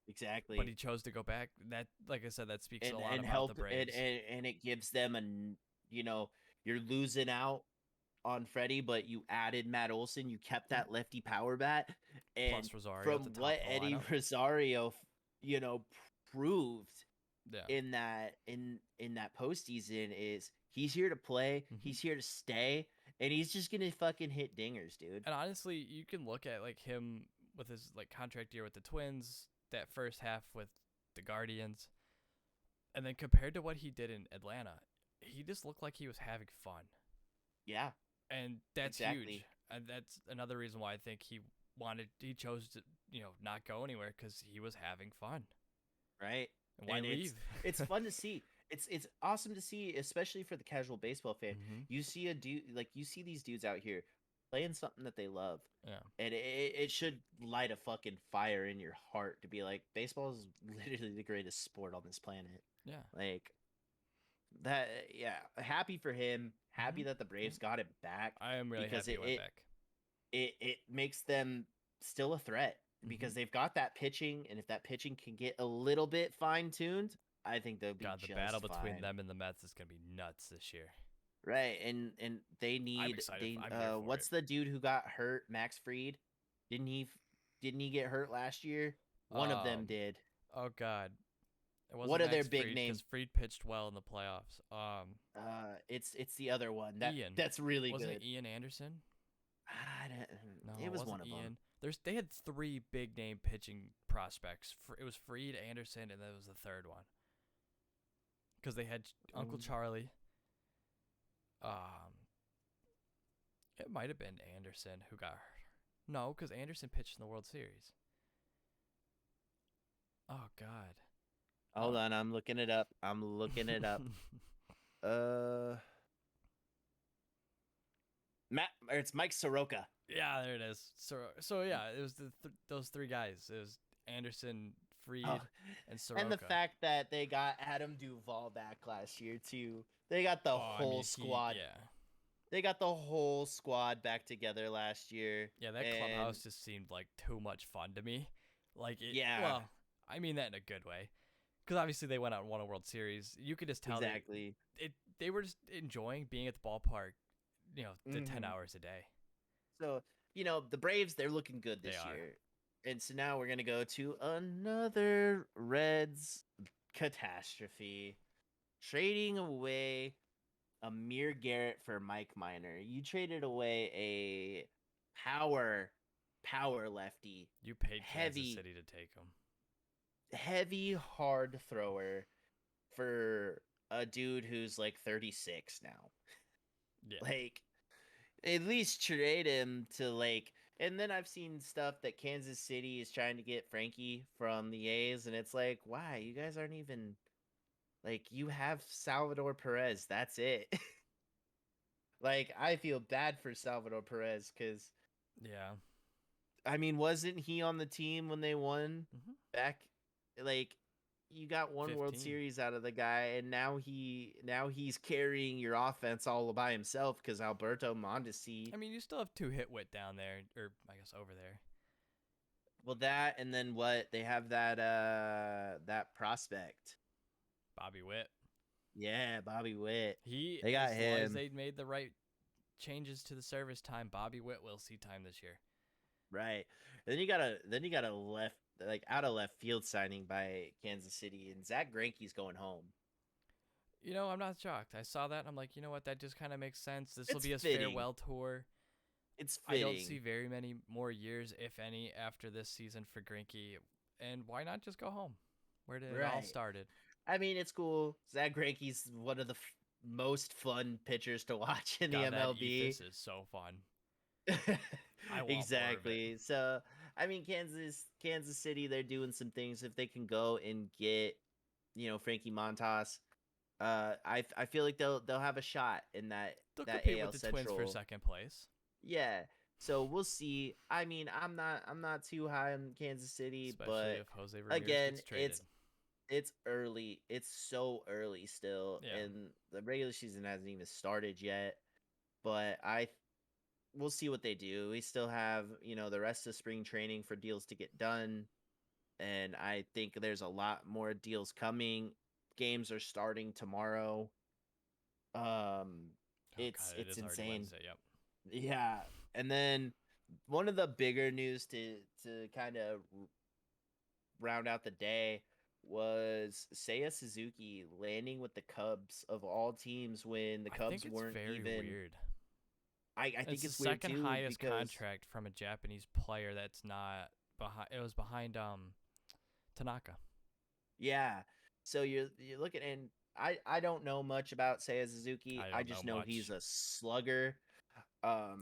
Exactly. But he chose to go back. That, like I said, that speaks a lot and about help, the Braves. and it gives them you're losing out on Freddie, but you added Matt Olson. You kept that lefty power bat, and Plus Rosario from at the top what of the Eddie lineup. Rosario, proved Yeah. in that postseason is he's here to play. He's here to stay, and he's just gonna fucking hit dingers, dude. And honestly, you can look at like him with his like contract year with the Twins, that first half with the Guardians, and then compared to what he did in Atlanta, he just looked like he was having fun. Yeah. And that's Exactly. huge. And that's another reason why I think he chose to, not go anywhere, because he was having fun. Right. And why leave? It's fun to see. It's awesome to see, especially for the casual baseball fan. You see a dude, you see these dudes out here playing something that they love. Yeah. And it should light a fucking fire in your heart to be like, baseball is literally the greatest sport on this planet. Yeah. Like that. Yeah. Happy for him. Happy that the Braves got it back. I am really happy it went back. It makes them still a threat because they've got that pitching, and if that pitching can get a little bit fine-tuned, I think they'll be God, the just battle fine. between them and the Mets is gonna be nuts this year. Right, and they need. I'm excited. I'm here for what's the dude who got hurt? Max Fried? Didn't he get hurt last year? One of them did. Oh God. It wasn't What are Max their big Fried, names? 'cause Fried pitched well in the playoffs. It's the other one. Ian. That's really wasn't good. it Ian Anderson? No, it was wasn't one of Ian. them. They had 3 big name pitching prospects. It was Fried, Anderson, and then it was the third one. Because they had Uncle Charlie. It might have been Anderson who got hurt. No, because Anderson pitched in the World Series. Oh God. Hold on, I'm looking it up. It's Mike Soroka. Yeah, there it is. So yeah, it was those 3 guys. It was Anderson, Fried, and Soroka. And the fact that they got Adam Duvall back last year too. They got the whole squad. They got the whole squad back together last year. Yeah, that clubhouse just seemed like too much fun to me. Like it. Yeah. Well, I mean that in a good way, because obviously they went out and won a World Series. You could just tell Exactly. they were just enjoying being at the ballpark, the 10 Hmm. hours a day. So, the Braves, they're looking good They this are. year. And so now we're going to go to another Reds catastrophe. Trading away Amir Garrett for Mike Minor. You traded away a power lefty, You paid Kansas heavy City to take them. heavy hard thrower for a dude who's like 36 now. Yeah. Like, at least trade him to like. And then I've seen stuff that Kansas City is trying to get Frankie from the A's, and it's like, why? You guys aren't even like, you have Salvador Perez. That's it. Like, I feel bad for Salvador Perez because, Yeah. I mean, wasn't he on the team when they won Mm-hmm. back? Like, you got one World 15. Series out of the guy, and now he's carrying your offense all by himself because Alberto Mondesi. I mean, you still have two Hitwit down there, or I guess over there. Well, that, and then what? They have that prospect. Bobby Witt. Yeah, Bobby Witt. He, They got as long as him. they made the right changes to the service time, Bobby Witt will see time this year. Right. Then you got a left, like, out of left field signing by Kansas City, and Zach Greinke's going home. I'm not shocked. I saw that. And I'm like, you know what? That just kind of makes sense. This will It's be his fitting. farewell tour. It's I don't see fitting. very many more years, if any, after this season for Greinke. And why not just go home? Where did it all Right. started? I mean, it's cool. Zach Greinke's one of the most fun pitchers to watch in the God, that MLB. ethos is so fun. I want more of it. Exactly. So, I mean, Kansas City, they're doing some things. If they can go and get, Frankie Montas, I feel like they'll have a shot in that They'll that compete with AL the Twins for Central. second place, Yeah. So we'll see. I mean, I'm not too high on Kansas City, especially but if Jose Ramirez again, gets traded. it's early. It's so early still, Yeah. and the regular season hasn't even started yet. But we'll see what they do. We still have, the rest of spring training for deals to get done, and I think there's a lot more deals coming. Games are starting tomorrow. Um, Oh it's God, it it's is already insane. Wednesday. Yep. Yeah, and then one of the bigger news to kind of round out the day was Seiya Suzuki landing with the Cubs of all teams when the I think Cubs it's weren't very even. weird. I It's think the it's weird second too highest because contract from a Japanese player that's not behind. It was behind Tanaka. yeah. So you're looking, and I don't know much about Seiya Suzuki. I I don't know just know he's much. a slugger.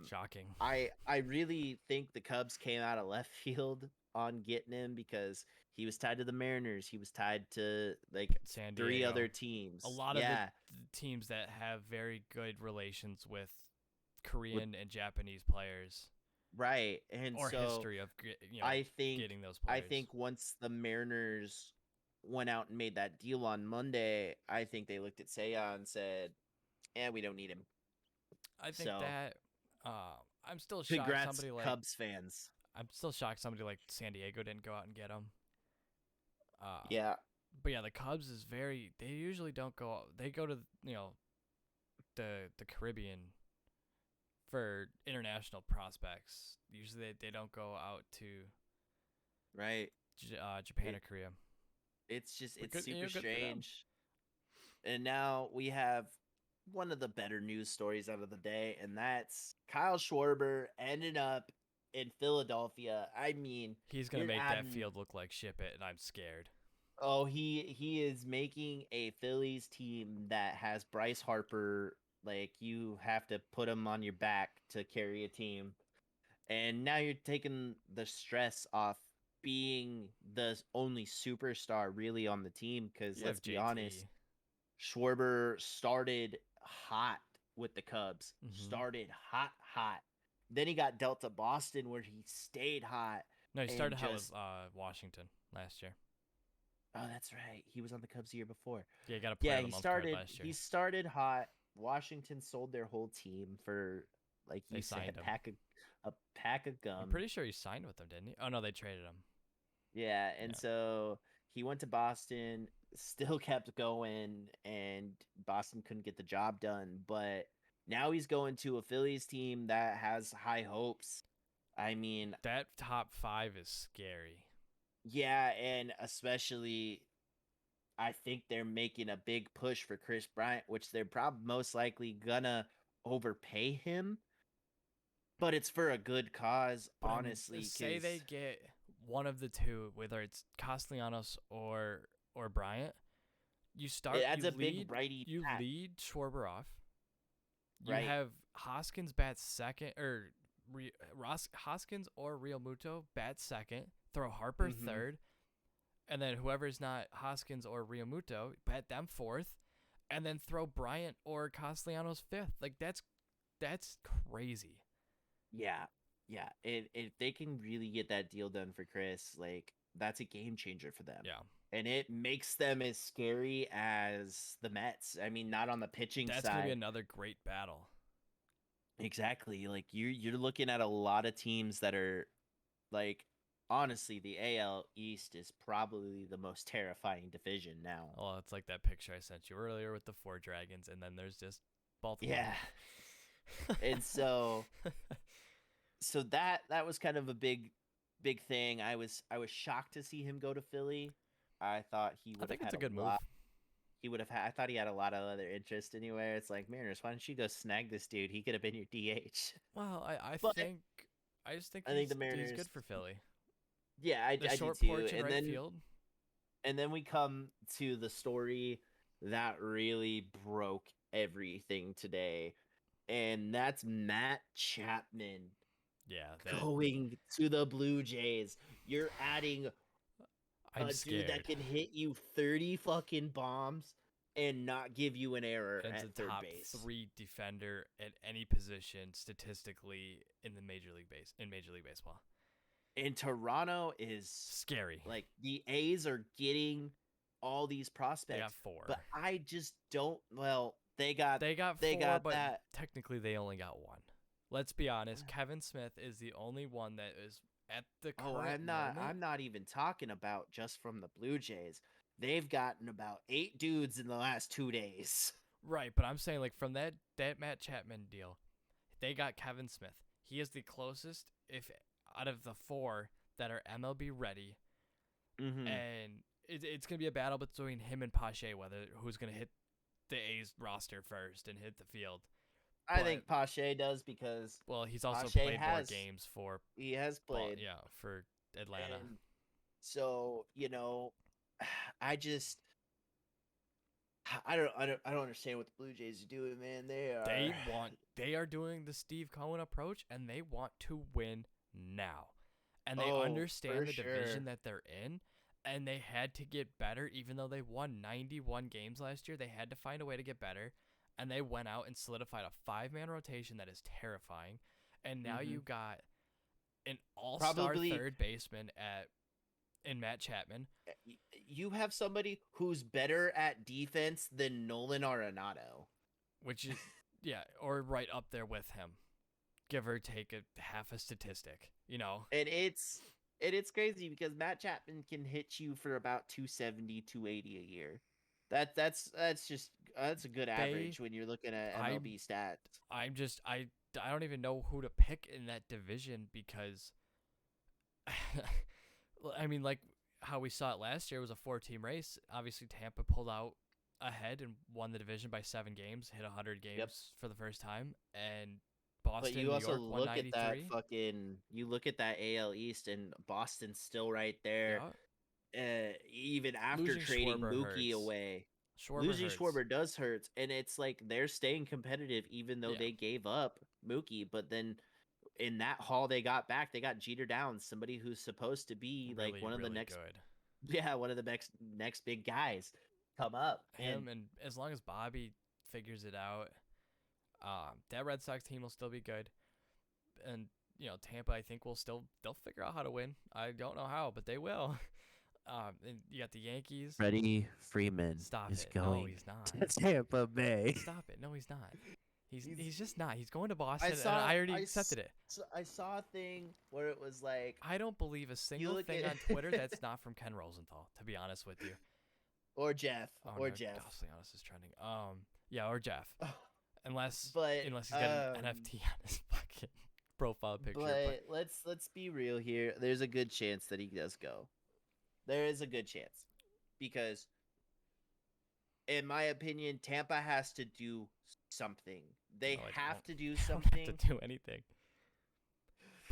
Shocking. I really think the Cubs came out of left field on getting him because he was tied to the Mariners. He was tied to like San three other Diego. A teams. lot of the Yeah, teams that have very good relations with with Korean and Japanese players right. And or so history of I think getting those I players. think once the Mariners went out and made that deal on Monday, I think they looked at Seiya and said, "Yeah, we don't need him." I think So, that I'm still shocked congrats, somebody like Cubs fans. San Diego didn't go out and get him. Uh, Yeah, but yeah, the Cubs is very. They usually don't go. They go to the Caribbean for international prospects. Usually they don't go out to right. Japan It, or Korea. But it's good, super good for them. strange. And now we have one of the better news stories out of the day, and that's Kyle Schwarber ended up in Philadelphia. I mean, He's gonna you're make that adding. field look like ship it, and I'm scared. Oh, he is making a Phillies team that has Bryce Harper. Like, you have to put him on your back to carry a team, and now you're taking the stress off being the only superstar really on the team. Because You let's have be honest, JT. Schwarber started hot with the Cubs. Mm-hmm. Started hot, hot. Then he got dealt to Boston, where he stayed hot No, he and started hot with just. Washington last year. Oh, that's right. He was on the Cubs the year before. Yeah, he got a Player Yeah, of the he Month card started. last year. He started hot. Washington sold their whole team for, like They you said, signed him. a pack of I'm gum. pretty sure he signed with them, didn't he? Oh no, they traded him. Yeah, and Yeah. so he went to Boston, still kept going, and Boston couldn't get the job done. But now he's going to a Phillies team that has high hopes. I mean, That top 5 is scary. yeah, and especially I think they're making a big push for Chris Bryant, which they're probably most likely gonna overpay him, but it's for a good cause, But I mean, honestly, say because they get one of the two, whether it's Castellanos or Bryant, you it start adds a big righty you bat, lead Schwarber off. You right? have Hoskins bat second, or Hoskins or Real Muto bat second. Throw Harper Mm-hmm. third, and then whoever's not Hoskins or Real Muto bat them fourth, and then throw Bryant or Castellanos fifth. Like that's crazy. Yeah, yeah. And if they can really get that deal done for Chris, like that's a game changer for them. Yeah, And it makes them as scary as the Mets. I mean, not on the pitching that's gonna be side. another great battle. Exactly. Like you're looking at a lot of teams that are like honestly, the AL East is probably the most terrifying division now. Oh, it's like that picture I sent you earlier with the 4 dragons, and then there's just Baltimore. Yeah. And so that was kind of a big thing. I was shocked to see him go to Philly. I thought he I would have think it's had a good a move. lot. He would have had. I thought he had a lot of other interest anywhere. It's like Mariners. Why don't you go snag this dude? He could have been your DH. Well, But I just think I think the he's Mariners. good for Philly. Yeah, The I do short too. porch in right field. And then we come to the story that really broke everything today, and that's Matt Chapman Yeah, that going to the Blue Jays. You're adding I'm a dude that scared. can hit you 30 fucking bombs and not give you an error And it's at a third top base. 3 defender at any position statistically in the Major League Baseball. And Toronto is Scary. like the A's are getting all these prospects. They got 4. But I just don't. Well, they got 4, but that. technically they only got 1. Let's be honest. Kevin Smith is the only one that is at the current moment. I'm not even talking about just from the Blue Jays. They've gotten about 8 dudes in the last 2 days. Right, but I'm saying like from that Matt Chapman deal, they got Kevin Smith. He is the closest, if out of the 4 that are MLB ready, Mm-hmm. and it's gonna be a battle between him and Pache, whether who's gonna hit the A's roster first and hit the field. I think Pache does because Well, he's also Pache played more games for he has played. for Atlanta. And so, I just I don't understand what the Blue Jays are doing, man. They are doing the Steve Cohen approach, and they want to win now. And they Oh, understand for the sure. division that they're in, and they had to get better. Even though they won 91 games last year, they had to find a way to get better, and they went out and solidified a 5-man rotation that is terrifying. And now Mhm. you got an all-star Probably third baseman in Matt Chapman. you have somebody who's better at defense than Nolan Arenado. Which is or right up there with him, give or take a half a statistic, And it's crazy because Matt Chapman can hit you for about 270, 280 a year. That's a good average when you're looking at MLB stats. I don't even know who to pick in that division because I mean, like how we saw it last year was a 4-team race. Obviously Tampa pulled out ahead and won the division by 7 games, hit 100 games for the first time, and Boston, But you New also York, look at that 193. you look at that AL East and Boston's still right there. Even after Losing trading Schwarber Mookie hurts. away. Losing Schwarber does hurt, and it's like they're staying competitive even though Yeah. they gave up Mookie. But then in that haul they got back, they got Jeter Downs, somebody who's supposed to be really, like one of the really next, good. one of the next big guys come up. Him, and as long as Bobby figures it out, that Red Sox team will still be good. And Tampa, I think they'll figure out how to win. I don't know how, but they will. And you got the Yankees. Freddie Freeman Stop is it. going No, he's not. to Tampa Bay. Stop it. No, he's not. He's just not. He's going to I Boston, saw. and I already I accepted it. I saw a thing where it was like, I don't believe a single look thing at- on Twitter that's not from Ken Rosenthal, to be honest with you. or Jeff, Oh or no, Jeff. Castellanos is trending. Yeah, or Jeff. Unless But unless he's got an NFT on his fucking profile picture. But let's be real here. There's a good chance that he does go. There is a good chance because, in my opinion, Tampa has to do something. They no, have to do they don't something. have to do anything.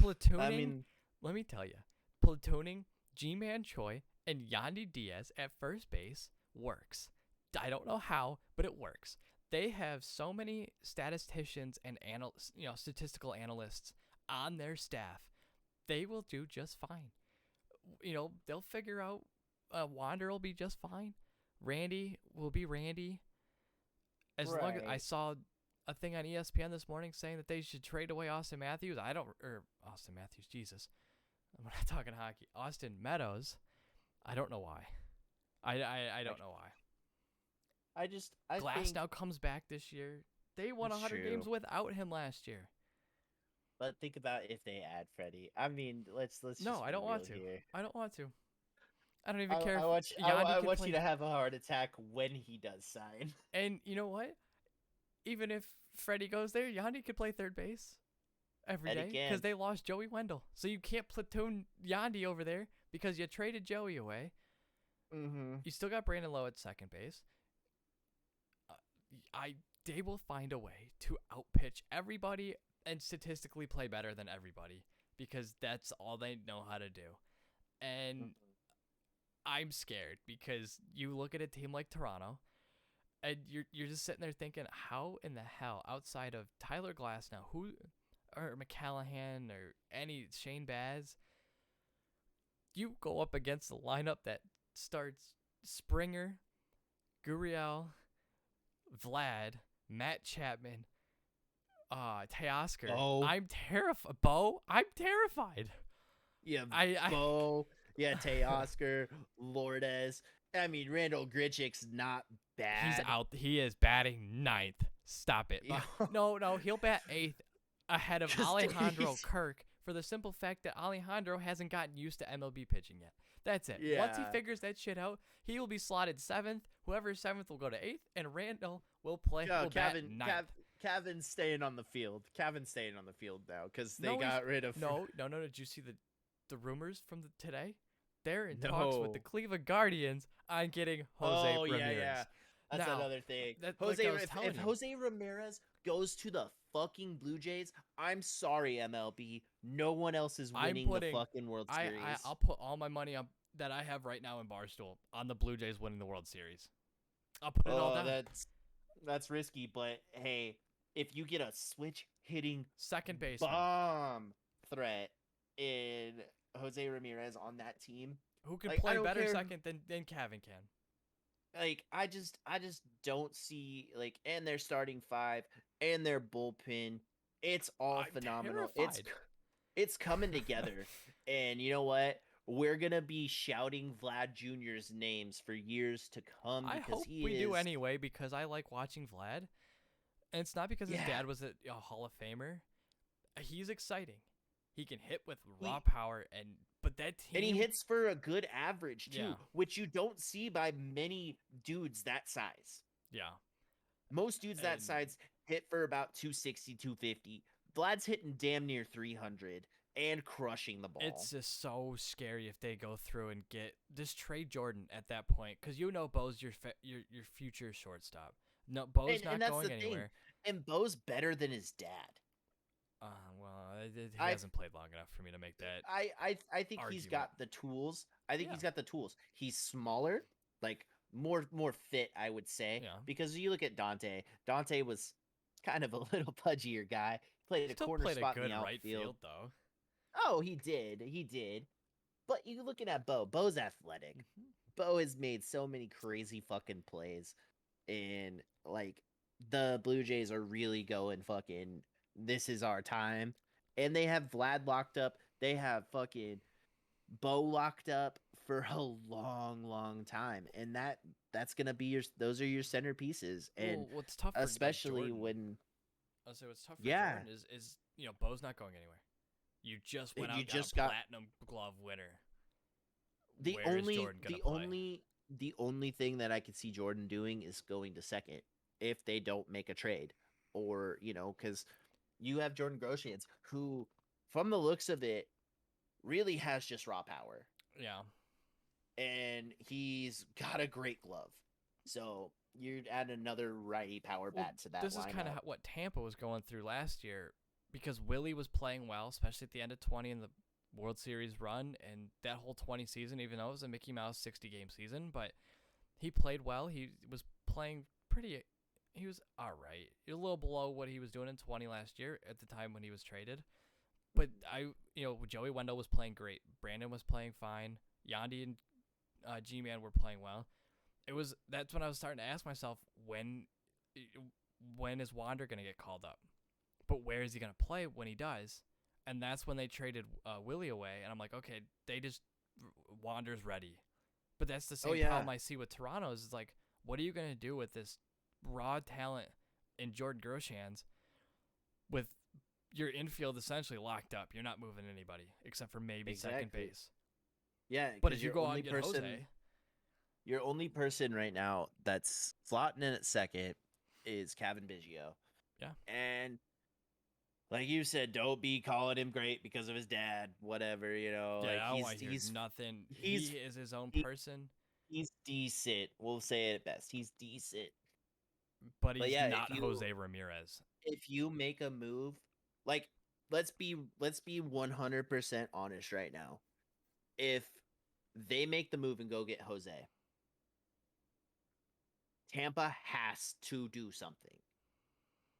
Platooning. I mean, let me tell you, platooning G-Man Choi and Yandy Diaz at first base works. I don't know how, but it works. They have so many statisticians and statistical analysts on their staff. They will do just fine. They'll figure out. Wander will be just fine. Randy will be Randy. As long as I saw a thing on ESPN this morning saying that they should trade away Austin Matthews. Austin Matthews, Jesus. I'm not talking hockey. Austin Meadows. I don't know why. I don't know why. I Glass think, now comes back this year. They won That's 100 true. games without him last year. but think about if they add Freddie. I mean, let's No, just I be don't want real to. here. I don't want to. I don't even care I if want Yandy can want play. you to have a heart attack when he does sign. And you know what? Even if Freddie goes there, Yandy could play third base every And day again, because they lost Joey Wendell. So you can't platoon Yandy over there because you traded Joey away. mm-hmm. You still got Brandon Lowe at second base. They will find a way to outpitch everybody and statistically play better than everybody because that's all they know how to do. And I'm scared because you look at a team like Toronto and you're just sitting there thinking, how in the hell outside of Tyler Glass now, or McCallahan or any Shane Baz, you go up against the lineup that starts Springer, Gurriel, Vlad, Matt Chapman, Teoscar. Oh. I'm terrified. Bo, I'm terrified. Yeah, I Bo. Yeah, Teoscar, Lourdes. I mean, Randall Grichuk's not bad. He's out. He is batting ninth. Stop it. No, he'll bat eighth ahead of Alejandro Kirk for the simple fact that Alejandro hasn't gotten used to MLB pitching yet. That's it. Yeah. Once he figures that shit out, he will be slotted seventh. Whoever's seventh will go to eighth, and Randall will play. No, bat ninth. Kevin's staying on the field. Kevin's staying on the field now because they No, got rid of. No. Did you see the rumors from today? They're in talks with the Cleveland Guardians on getting Jose Ramirez. Yeah. That's Now, another thing. like I was If telling you. Jose Ramirez goes to the fucking Blue Jays, I'm sorry, MLB. No one else is winning the fucking World Series. I'll put all my money on that I have right now in Barstool on the Blue Jays winning the World Series. I'll put it all down. That's risky, but hey, if you get a switch hitting second baseman bomb threat in Jose Ramirez on that team, who can like, play better second than Kevin can. Like I just don't see and their starting five and their bullpen, it's all I'm phenomenal. terrified. It's coming together. And you know what? We're gonna be shouting Vlad Jr.'s names for years to come because I hope we do anyway because I like watching Vlad. And it's not because his dad was a Hall of Famer. He's exciting. He can hit with raw power but that team, and he hits for a good average too, Yeah. which you don't see by many dudes that size. Yeah. Most dudes that size hit for about 260, 250. Vlad's hitting damn near 300 and crushing the ball. It's just so scary if they go through and just trade Jordan at that point because Bo's your future shortstop. No, Bo's not going anywhere. And Bo's better than his dad. He hasn't played long enough for me to make that. I think he's got the tools. He's got the tools. He's smaller, like more fit, I would say. Yeah. Because you look at Dante. Dante was kind of a little pudgier guy. Played a corner spot in the outfield. Right field, though. Oh, he did. But you looking at Bo. Bo's athletic. Mm-hmm. Bo has made so many crazy fucking plays, and the Blue Jays are really going fucking. This is our time. And they have Vlad locked up. They have fucking Bo locked up for a long, long time. And that's going to be those are your centerpieces. And what's tough especially when what's tough for Jordan is Bo's not going anywhere. You just went out and got a platinum glove winner. The Where is Jordan gonna play? the only thing that I could see Jordan doing is going to second if they don't make a trade, or because you have Jordan Groshans, who, from the looks of it, really has just raw power, Yeah. and he's got a great glove. So you'd add another righty power Well, bat to that this is kind of lineup. what Tampa was going through last year because Willie was playing well, especially at the end of 20 in the World Series run and that whole 20 season, even though it was a Mickey Mouse 60-game season. But he played well. He was playing pretty. He was all right. A little below what he was doing in 20 last year at the time when he was traded. But Joey Wendell was playing great. Brandon was playing fine. Yandy and G-Man were playing well. That's when I was starting to ask myself when is Wander gonna get called up? But where is he gonna play when he does? And that's when they traded Willie away, and I'm like, okay, they just Wander's ready. But that's the Oh same yeah, problem I see with Toronto's. Is like, what are you gonna do with this raw talent in Jordan Groshans with your infield essentially locked up? You're not moving anybody except for maybe second exactly. base. Yeah, But because if you go out and get Jose, your only person right now that's slotting in at second is Kevin Biggio. yeah, And like you said, don't be calling him great because of his dad. Whatever, yeah, like I don't want to hear nothing. He he's is his own he, person, he's decent. We'll say it best. He's decent. but But he's yeah, not Jose Ramirez. if you make a move, like let's be 100% honest right now. If they make the move and go get Jose, Tampa has to do something.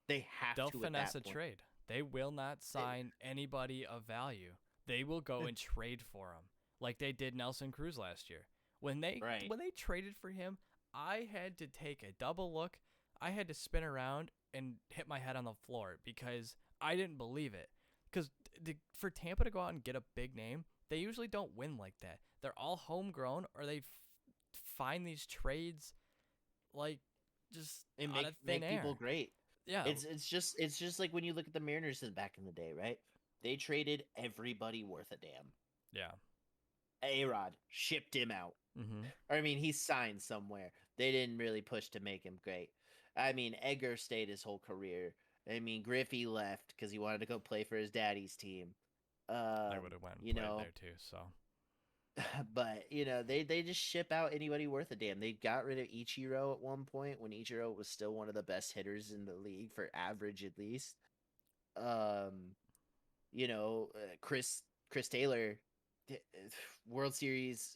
They have They'll to at finesse that a point. trade. They will not sign anybody of value. They will go and trade for him, like they did Nelson Cruz last year. Right. When they traded for him, I had to take a double look. I had to spin around and hit my head on the floor because I didn't believe it. Because for Tampa to go out and get a big name, they usually don't win like that. They're all homegrown, or they find these trades like just And out make of thin people air. great. Yeah, It's just like when you look at the Mariners back in the day, right? They traded everybody worth a damn. yeah. A-Rod shipped him out. Mm-hmm. Or I mean, he signed somewhere. They didn't really push to make him great. I mean, Edgar stayed his whole career. I mean, Griffey left because he wanted to go play for his daddy's team. I would have went and You played know, there too. So but they just ship out anybody worth a damn. They got rid of Ichiro at one point when Ichiro was still one of the best hitters in the league for average at least. Um, Chris Taylor, World Series,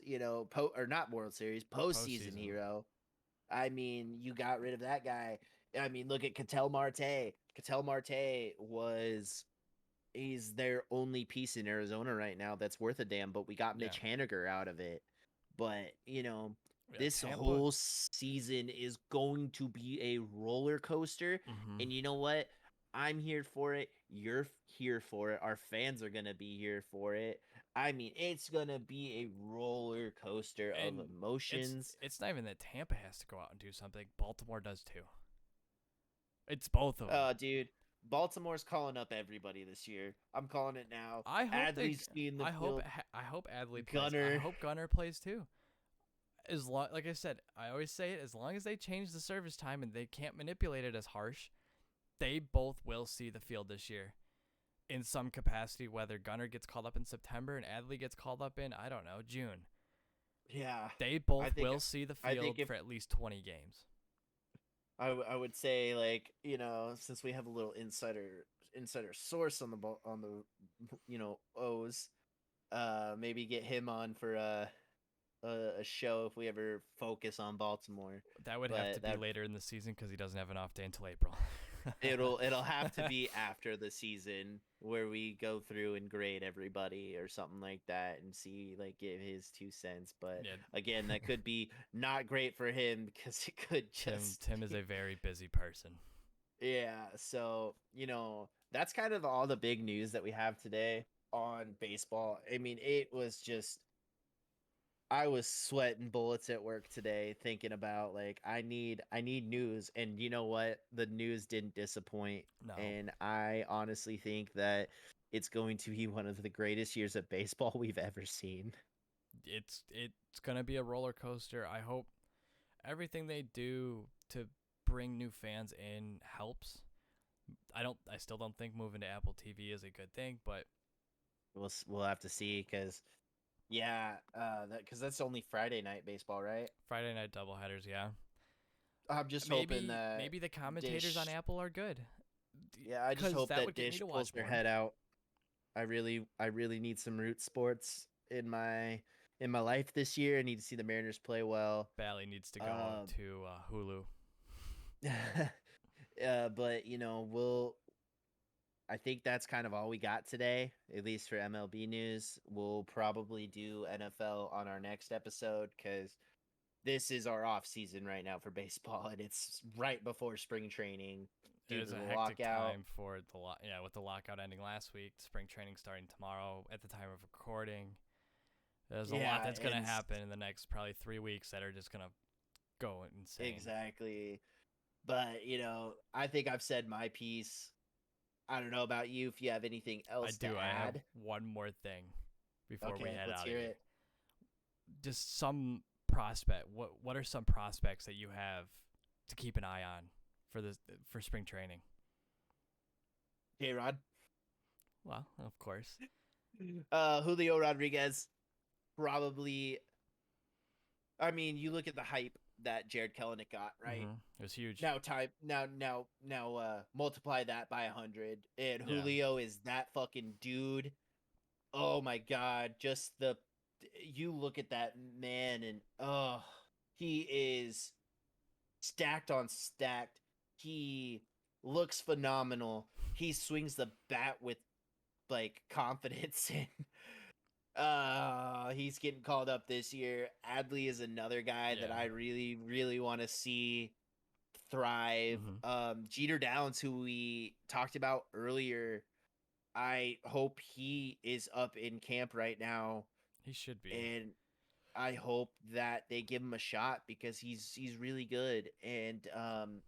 or not World Series, postseason postseason, hero. I mean, you got rid of that guy. I mean, look at Ketel Marte. Ketel Marte was he's their only piece in Arizona right now that's worth a damn, but we got yeah, Mitch Haniger out of it. But, yeah. this Tampa. whole season is going to be a roller coaster. Mm-hmm. And you know what? I'm here for it. You're here for it. Our fans are going to be here for it. I mean, it's going to be a roller coaster of And emotions. it's not even that Tampa has to go out and do something. Baltimore does too. It's both of them. Dude, Baltimore's calling up everybody this year. I'm calling it now. I hope they. Adley's in the field. I hope Adley plays. I Gunner. hope Gunner plays too. Like I said, I always say it. As long as they change the service time and they can't manipulate it as harsh, they both will see the field this year in some capacity. Whether Gunner gets called up in September and Adley gets called up in, I don't know, June. Yeah. They both think will see the I think field if for at least 20 games. I would say, like, since we have a little insider source on the O's, maybe get him on for a show if we ever focus on Baltimore. That would have to But be that later in the season because he doesn't have an off day until April. it'll have to be after the season where we go through and grade everybody or something like that and see, like, give his 2 cents. But Yeah, again, that could be not great for him because it could just Tim is a very busy person. yeah. So that's kind of all the big news that we have today on baseball. I mean, it was just I was sweating bullets at work today thinking about, like, I need news, and you know what? The news didn't disappoint, No, and I honestly think that it's going to be one of the greatest years of baseball we've ever seen. It's gonna be a roller coaster. I hope everything they do to bring new fans in helps. I still don't think moving to Apple TV is a good thing, but We'll have to see because yeah, because that's only Friday night baseball, right? Friday night doubleheaders, yeah. I'm just hoping Maybe that maybe the commentators on Dish. Apple are good. Yeah, I just Cuz hope that would that get me Dish to pulls watch their more. head out. I really need some root sports in my life this year. I need to see the Mariners play well. Bally needs to go Um, to Hulu. but we'll. I think that's kind of all we got today, at least for MLB news. We'll probably do NFL on our next episode because this is our off season right now for baseball, and it's right before spring training It due is to a the hectic lockout. time for with the lockout ending last week, spring training starting tomorrow at the time of recording. There's a lot Yeah, that's going to and happen in the next probably 3 weeks that are just going to go insane. exactly. But I think I've said my piece. I don't know about you if you have anything I else to do. I have add. one more thing before we Okay, head let's out of hear here. it. Just some prospect. What are some prospects that you have to keep an eye on for spring training? J Rod. Well, of course. Julio Rodriguez probably. I mean, you look at the hype that Jared Kelenic got, right? It was huge. Now multiply that by 100, and Yeah. Julio is that fucking dude. Oh my god, just you look at that man, and he is stacked on stacked. He looks phenomenal. He swings the bat with like confidence and he's getting called up this year. Adley is another guy that Yeah. I really, really want to see thrive. Jeter Downs, who we talked about earlier, I hope he is up in camp right now, He should be. and I hope that they give him a shot because he's really good. And the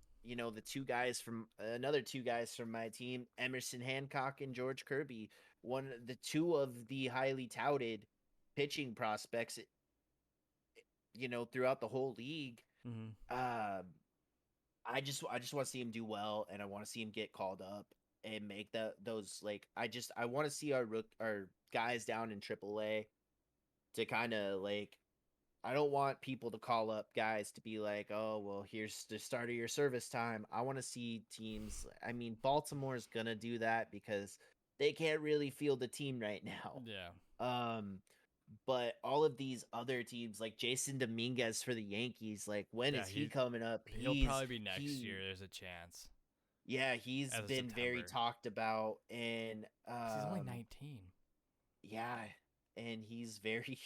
another two guys from my team, Emerson Hancock and George Kirby, the two of the highly touted pitching prospects, throughout the whole league. Um, I just want to see him do well, and I want to see him get called up and make those like I want to see our guys down in AAA to kind of like I don't want people to call up guys to be like, oh, well, here's the start of your service time. I want to see teams. I mean, Baltimore's going to do that because they can't really field the team right now. Yeah. But all of these other teams, like Jason Dominguez for the Yankees, like when Yeah, is he coming up? He'll probably be next year. There's a chance. Yeah, he's As of been very September. talked about, and He's only 19. yeah, and he's very,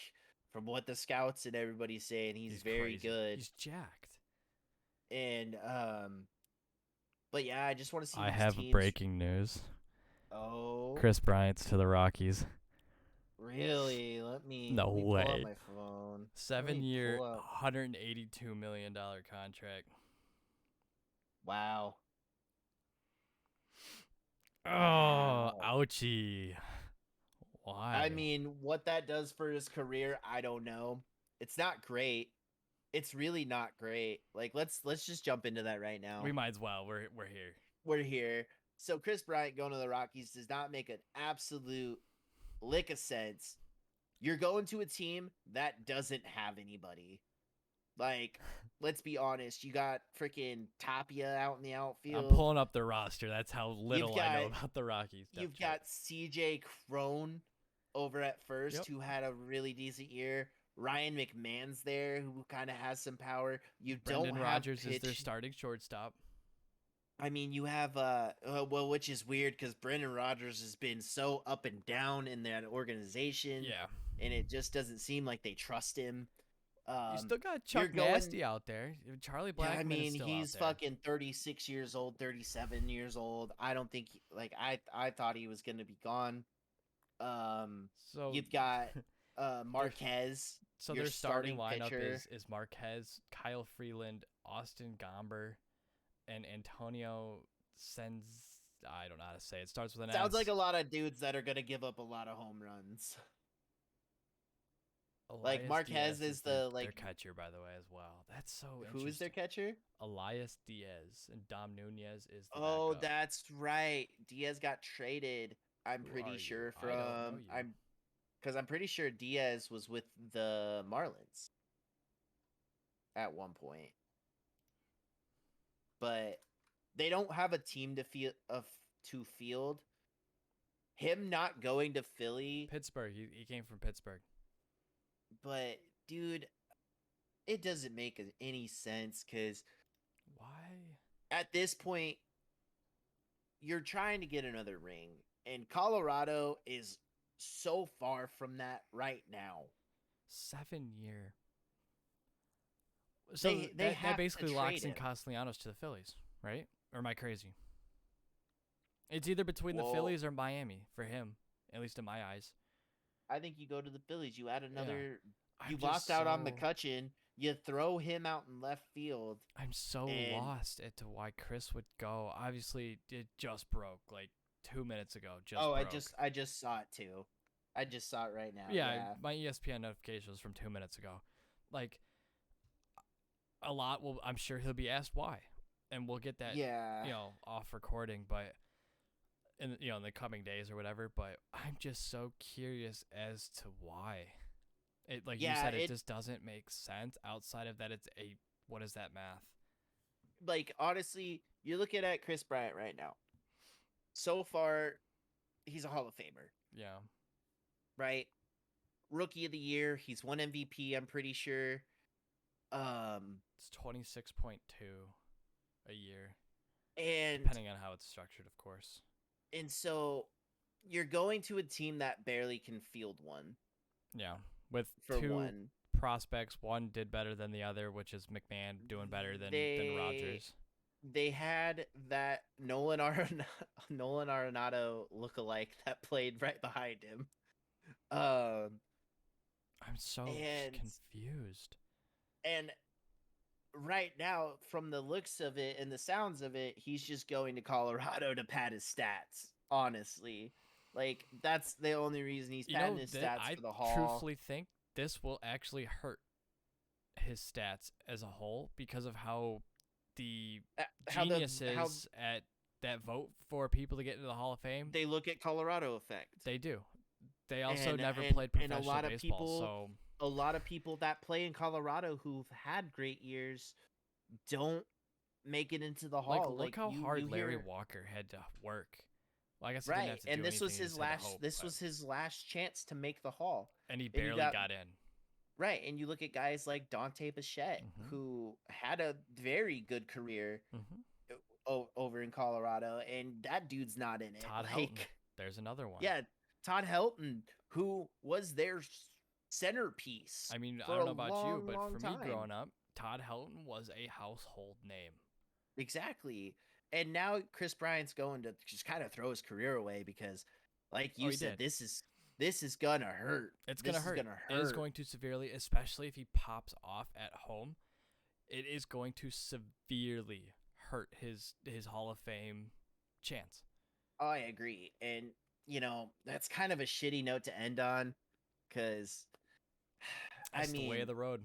from what the scouts and everybody's saying, he's very crazy. good. He's jacked. And but yeah, I just want to see. I these have teams. breaking news. Oh, Chris Bryant's to the Rockies. really? Let me No pull up way. my phone. 7-year, $182 million contract. Wow. Oh, ouchie. Why? I mean, what that does for his career, I don't know. It's not great. It's really not great. Like let's just jump into that right now. We might as well. We're here. We're here. So Chris Bryant going to the Rockies does not make an absolute lick of sense. You're going to a team that doesn't have anybody. Like, let's be honest. You got freaking Tapia out in the outfield. I'm pulling up the roster. That's how little I know about the Rockies. You've got CJ Crone over at first, who had a really decent year. Ryan McMahon's there, who kind of has some power. Brendan Rodgers is their starting shortstop. I mean, you have which is weird because Brendan Rodgers has been so up and down in that organization. Yeah, and it just doesn't seem like they trust him. You still got Chuck Nasty out there. Charlie Blackmon. Yeah, I mean, is still he's out there. fucking 36 years old, 37 years old. I don't think I thought he was gonna be gone. So you've got Marquez. So their starting lineup is Marquez, Kyle Freeland, Austin Gomber, and Antonio Sens. I don't know how to say it. Starts with an S. Sounds like a lot of dudes that are gonna give up a lot of home runs. Like Elias Marquez Diaz is is their the like catcher, by the way, as well. That's so who is their interesting. catcher? Elias Diaz and Dom Nunez is the Oh, backup. that's right. Diaz got traded. I'm Who pretty are you? sure I don't know from you. I'm pretty sure Diaz was with the Marlins at one point, but they don't have a team to field. Him not going to Philly, Pittsburgh. He came from Pittsburgh. but dude, it doesn't make any sense because Why? at this point you're trying to get another ring, and Colorado is so far from that right now. 7 year. So They that have to basically trade locks in him. Castellanos to the Phillies, right? Or am I crazy? It's either between the Well, Phillies or Miami for him, at least in my eyes. I think you go to the Phillies. You add Yeah. another. You I'm lost just out on so McCutcheon. You throw him out in left field, I'm so and lost as to why Chris would go. Obviously, it just broke like 2 minutes ago. Just oh, broke. I just saw it too. I just saw it right now. Yeah, Yeah, my ESPN notification was from 2 minutes ago. Like a lot will. I'm sure he'll be asked why, and we'll get that yeah, off recording, but in the coming days or whatever. But I'm just so curious as to why. It like you yeah. said, it It just doesn't make sense outside of that. It's a what is that math? like honestly, you're looking at Chris Bryant right now. So far, he's a Hall of Famer, Yeah, right? Rookie of the year. He's won MVP. I'm pretty sure. it's 26.2 a year, And depending on how it's structured, of course. so you're going to a team that barely can field one Yeah, with for two one. prospects, one did better than the other, which is McMahon doing better than They Rogers. they had that Nolan Arenado lookalike that played right behind him. Um I'm so and confused. and right now, from the looks of it and the sounds of it, he's just going to Colorado to pad his stats. Honestly, like that's the only reason he's You know padding his that stats I for the Hall. truthfully think this will actually hurt his stats as a whole because of how the How geniuses at that vote for people to get into the Hall of Fame, they look at Colorado effect, they do. They also never and played and professional baseball, so a lot of people that play in Colorado who've had great years don't make it into the like Hall. look Like how you hard Larry hear Walker had to work. Well, I guess he didn't right, have to and do anything; he just had to hope. this But was his last chance to make the Hall, and he and you barely got got in. right, and you look at guys like Dante Bichette Hmm. who had a very good career Hmm. over in Colorado, and that dude's not in it. Todd Helton, Like, there's another one. yeah, Todd Helton, who was their centerpiece I mean, I for don't a know about you, long, but long for me time. growing up, Todd Helton was a household name. Exactly. And now Chris Bryant's going to just kind of throw his career away because, like Oh, you he said, did. this is gonna hurt. It's This gonna is hurt. gonna It is hurt. going to severely, especially if he pops off at home. It is going to severely hurt his Hall of Fame chance. I agree, and that's kind of a shitty note to end on, because, I That's the way of mean, the road.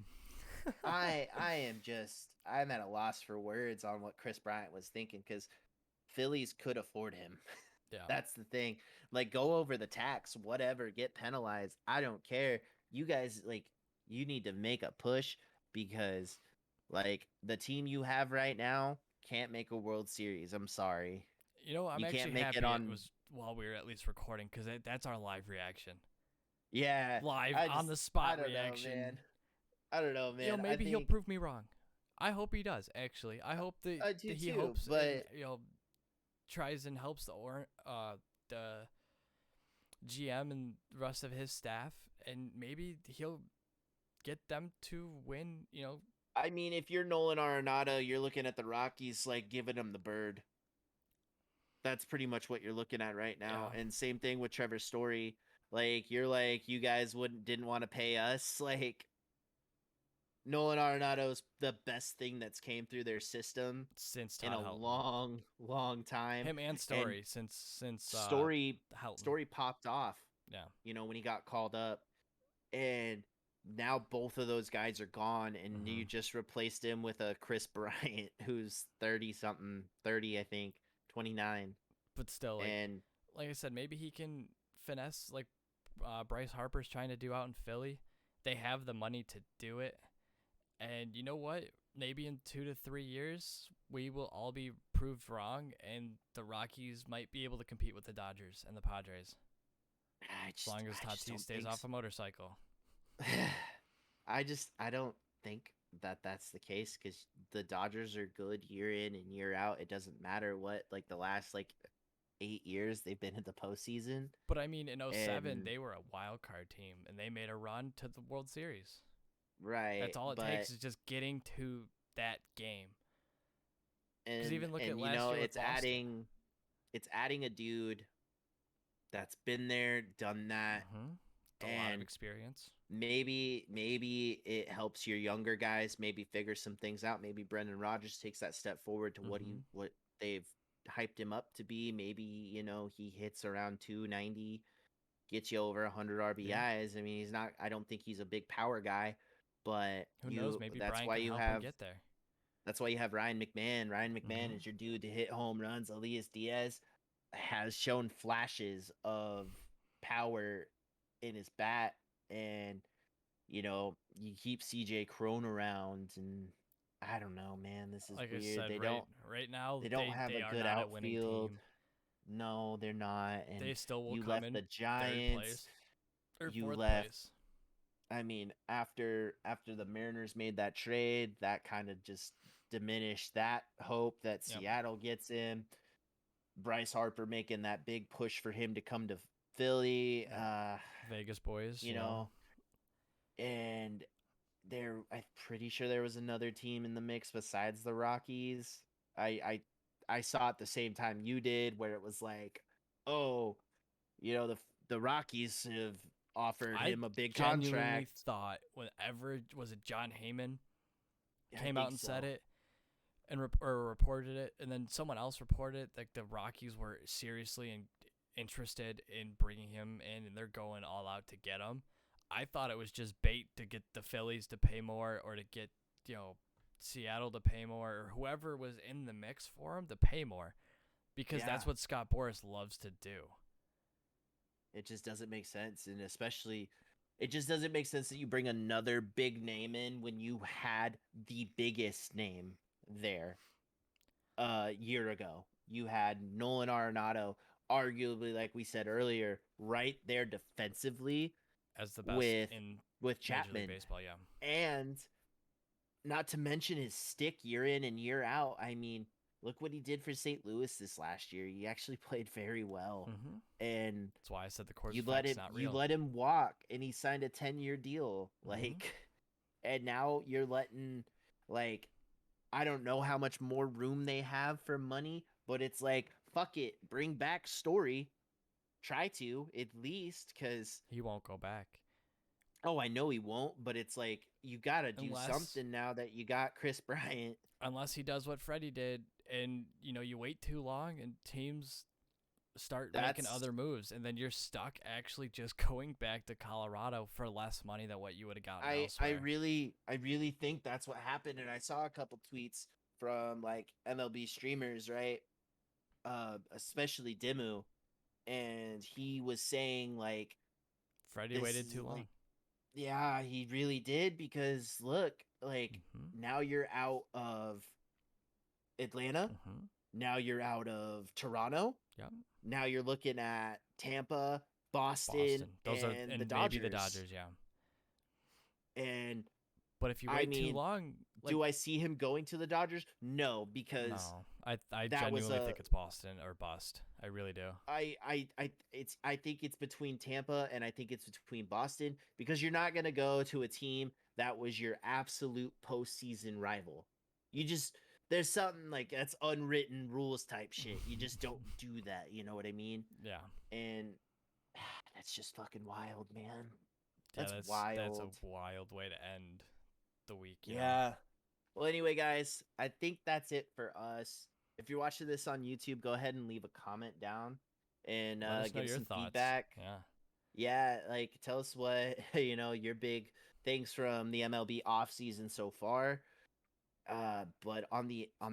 I'm at a loss for words on what Chris Bryant was thinking, because Phillies could afford him. Yeah. That's the thing. Like, go over the tax, whatever, get penalized. I don't care. You guys, like, you need to make a push, because, like, the team you have right now can't make a World Series. I'm sorry. I'm You can't actually make it happy it on. was while we were at least recording because that's our live reaction. Yeah. Live I on just, the I spot don't know, reaction. man. I don't know, man. I Maybe he'll think prove me wrong. I hope he does, actually. I hope I do that he too, hopes and, but tries and helps the GM and the rest of his staff, and maybe he'll get them to win. I mean, if you're Nolan Arenado, you're looking at the Rockies like giving him the bird. That's pretty much what you're looking at right now. Yeah, And same thing with Trevor Story. Like, you're like, you guys didn't want to pay us. Like, Nolan Arenado's the best thing that's came through their system since in Todd a Helton, long, long time. him and And Story since Story Helton. Story popped off, Yeah, when he got called up. And now both of those guys are gone, and Hmm. you just replaced him with a Chris Bryant who's 30 something, 30 I think, 29. But still, And like I said, maybe he can finesse like Bryce Harper's trying to do out in Philly. They have the money to do it, and you know what? Maybe in 2 to 3 years, we will all be proved wrong, and the Rockies might be able to compete with the Dodgers and the Padres as long as I just Tatis don't stays think off a motorcycle. I don't think that that's the case because the Dodgers are good year in and year out. It doesn't matter what, like the last like 8 years they've been in the postseason. But I mean, in '07, And they were a wild card team, and they made a run to the World Series. right, That's all it but takes is just getting to that game. Because and even look at and you last know year with Boston. it's adding a dude that's been there, done that, Mm-hmm. A lot of and experience. maybe it helps your younger guys maybe figure some things out. Maybe Brendan Rodgers takes that step forward to Mm-hmm. what they've hyped him up to be. Maybe, he hits around 290, gets you over 100 Yeah. RBIs. I mean, he's not I don't think he's a big power guy, but Who knows? Maybe that's Brian why can you help him have get there. Ryan McMahon. Ryan McMahon Mm-hmm. is your dude to hit home runs. Elias Diaz has shown flashes of power in his bat, and you keep CJ Crone around, and I don't know, man. This is Like I weird. said, right now They don't have they a are good not a winning outfield. team. No, they're not. And They still will you come left in the third Giants. place or You fourth left. place. I mean, after the Mariners made that trade, that kind of just diminished that hope that Yep. Seattle gets him. Bryce Harper making that big push for him to come to Philly. Yep. Vegas boys, You know, and I'm pretty sure there was another team in the mix besides the Rockies. I saw at the same time you did, where it was like, oh, the Rockies have offered I him a big genuinely contract. thought whenever was it John Heyman I came out think and said so. it and or reported it, and then someone else reported it, like the Rockies were seriously interested in bringing him in, and they're going all out to get him. I thought it was just bait to get the Phillies to pay more, or to get you know Seattle to pay more, or whoever was in the mix for him to pay more, because Yeah, that's what Scott Boras loves to do. it just doesn't make sense, and especially, it just doesn't make sense that you bring another big name in when you had the biggest name there a year ago. You had Nolan Arenado, arguably, like we said earlier, right there defensively As the best with in Major League Chapman, Baseball, yeah. and not to mention his stick year in and year out. I mean, look what he did for St. Louis this last year. He actually played very well, Mm-hmm. and That's why I said the course effect's not you real. let him walk, and he signed a 10-year deal. Mm-hmm. Like, and now you're letting, like, I don't know how much more room they have for money, but it's like, fuck it, bring back Story. Try to at least, because He won't go back I know he won't, but it's like you gotta do unless something now that you got Chris Bryant. unless he does what Freddie did, and you wait too long, and teams start making That's other moves, and then you're stuck actually just going back to Colorado for less money than what you would have gotten elsewhere. I really think that's what happened, and I saw a couple tweets from like MLB streamers, right? Especially Dimu, and he was saying like Freddie this waited is too long. like, yeah, he really did, because look, like, Mm-hmm. now you're out of Atlanta, Mm-hmm. now you're out of Toronto, Yep. now you're looking at Tampa, Boston, Boston. Those are, and the and maybe the Dodgers. Dodgers, yeah. And But if you I wait too mean, long, like do I see him going to the Dodgers? No, because no, I that was genuinely a think it's Boston or bust. I really do. I think it's between Tampa, and I think it's between Boston, because you're not gonna go to a team that was your absolute postseason rival. You just There's something like that's unwritten rules type shit. You just don't do that. You know what I mean? Yeah. And that's just fucking wild, man. Yeah, That's that's a wild. wild way to end the week. Yeah. Well, anyway, guys, I think that's it for us. If you're watching this on YouTube, go ahead and leave a comment down, and Let us know give us your some thoughts. feedback. Yeah. Yeah, like, tell us what your big things from the MLB offseason so far. But on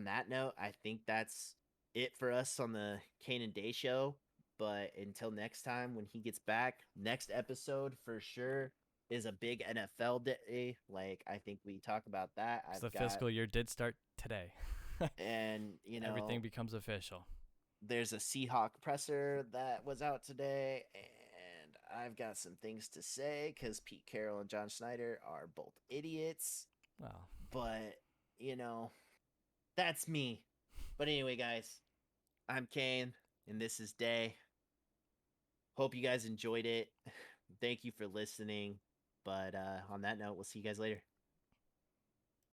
that note, I think that's it for us on the Kane Day show. But until next time, when he gets back, next episode for sure is a big NFL day. Like I think we talk about that. Because I've the got fiscal year did start today. and Everything becomes official. there's a Seahawk presser that was out today, and I've got some things to say because Pete Carroll and John Schneider are both idiots. Well, But you know, that's me. But anyway, guys, I'm Kane, and this is Day. Hope you guys enjoyed it. Thank you for listening. But on that note, we'll see you guys later.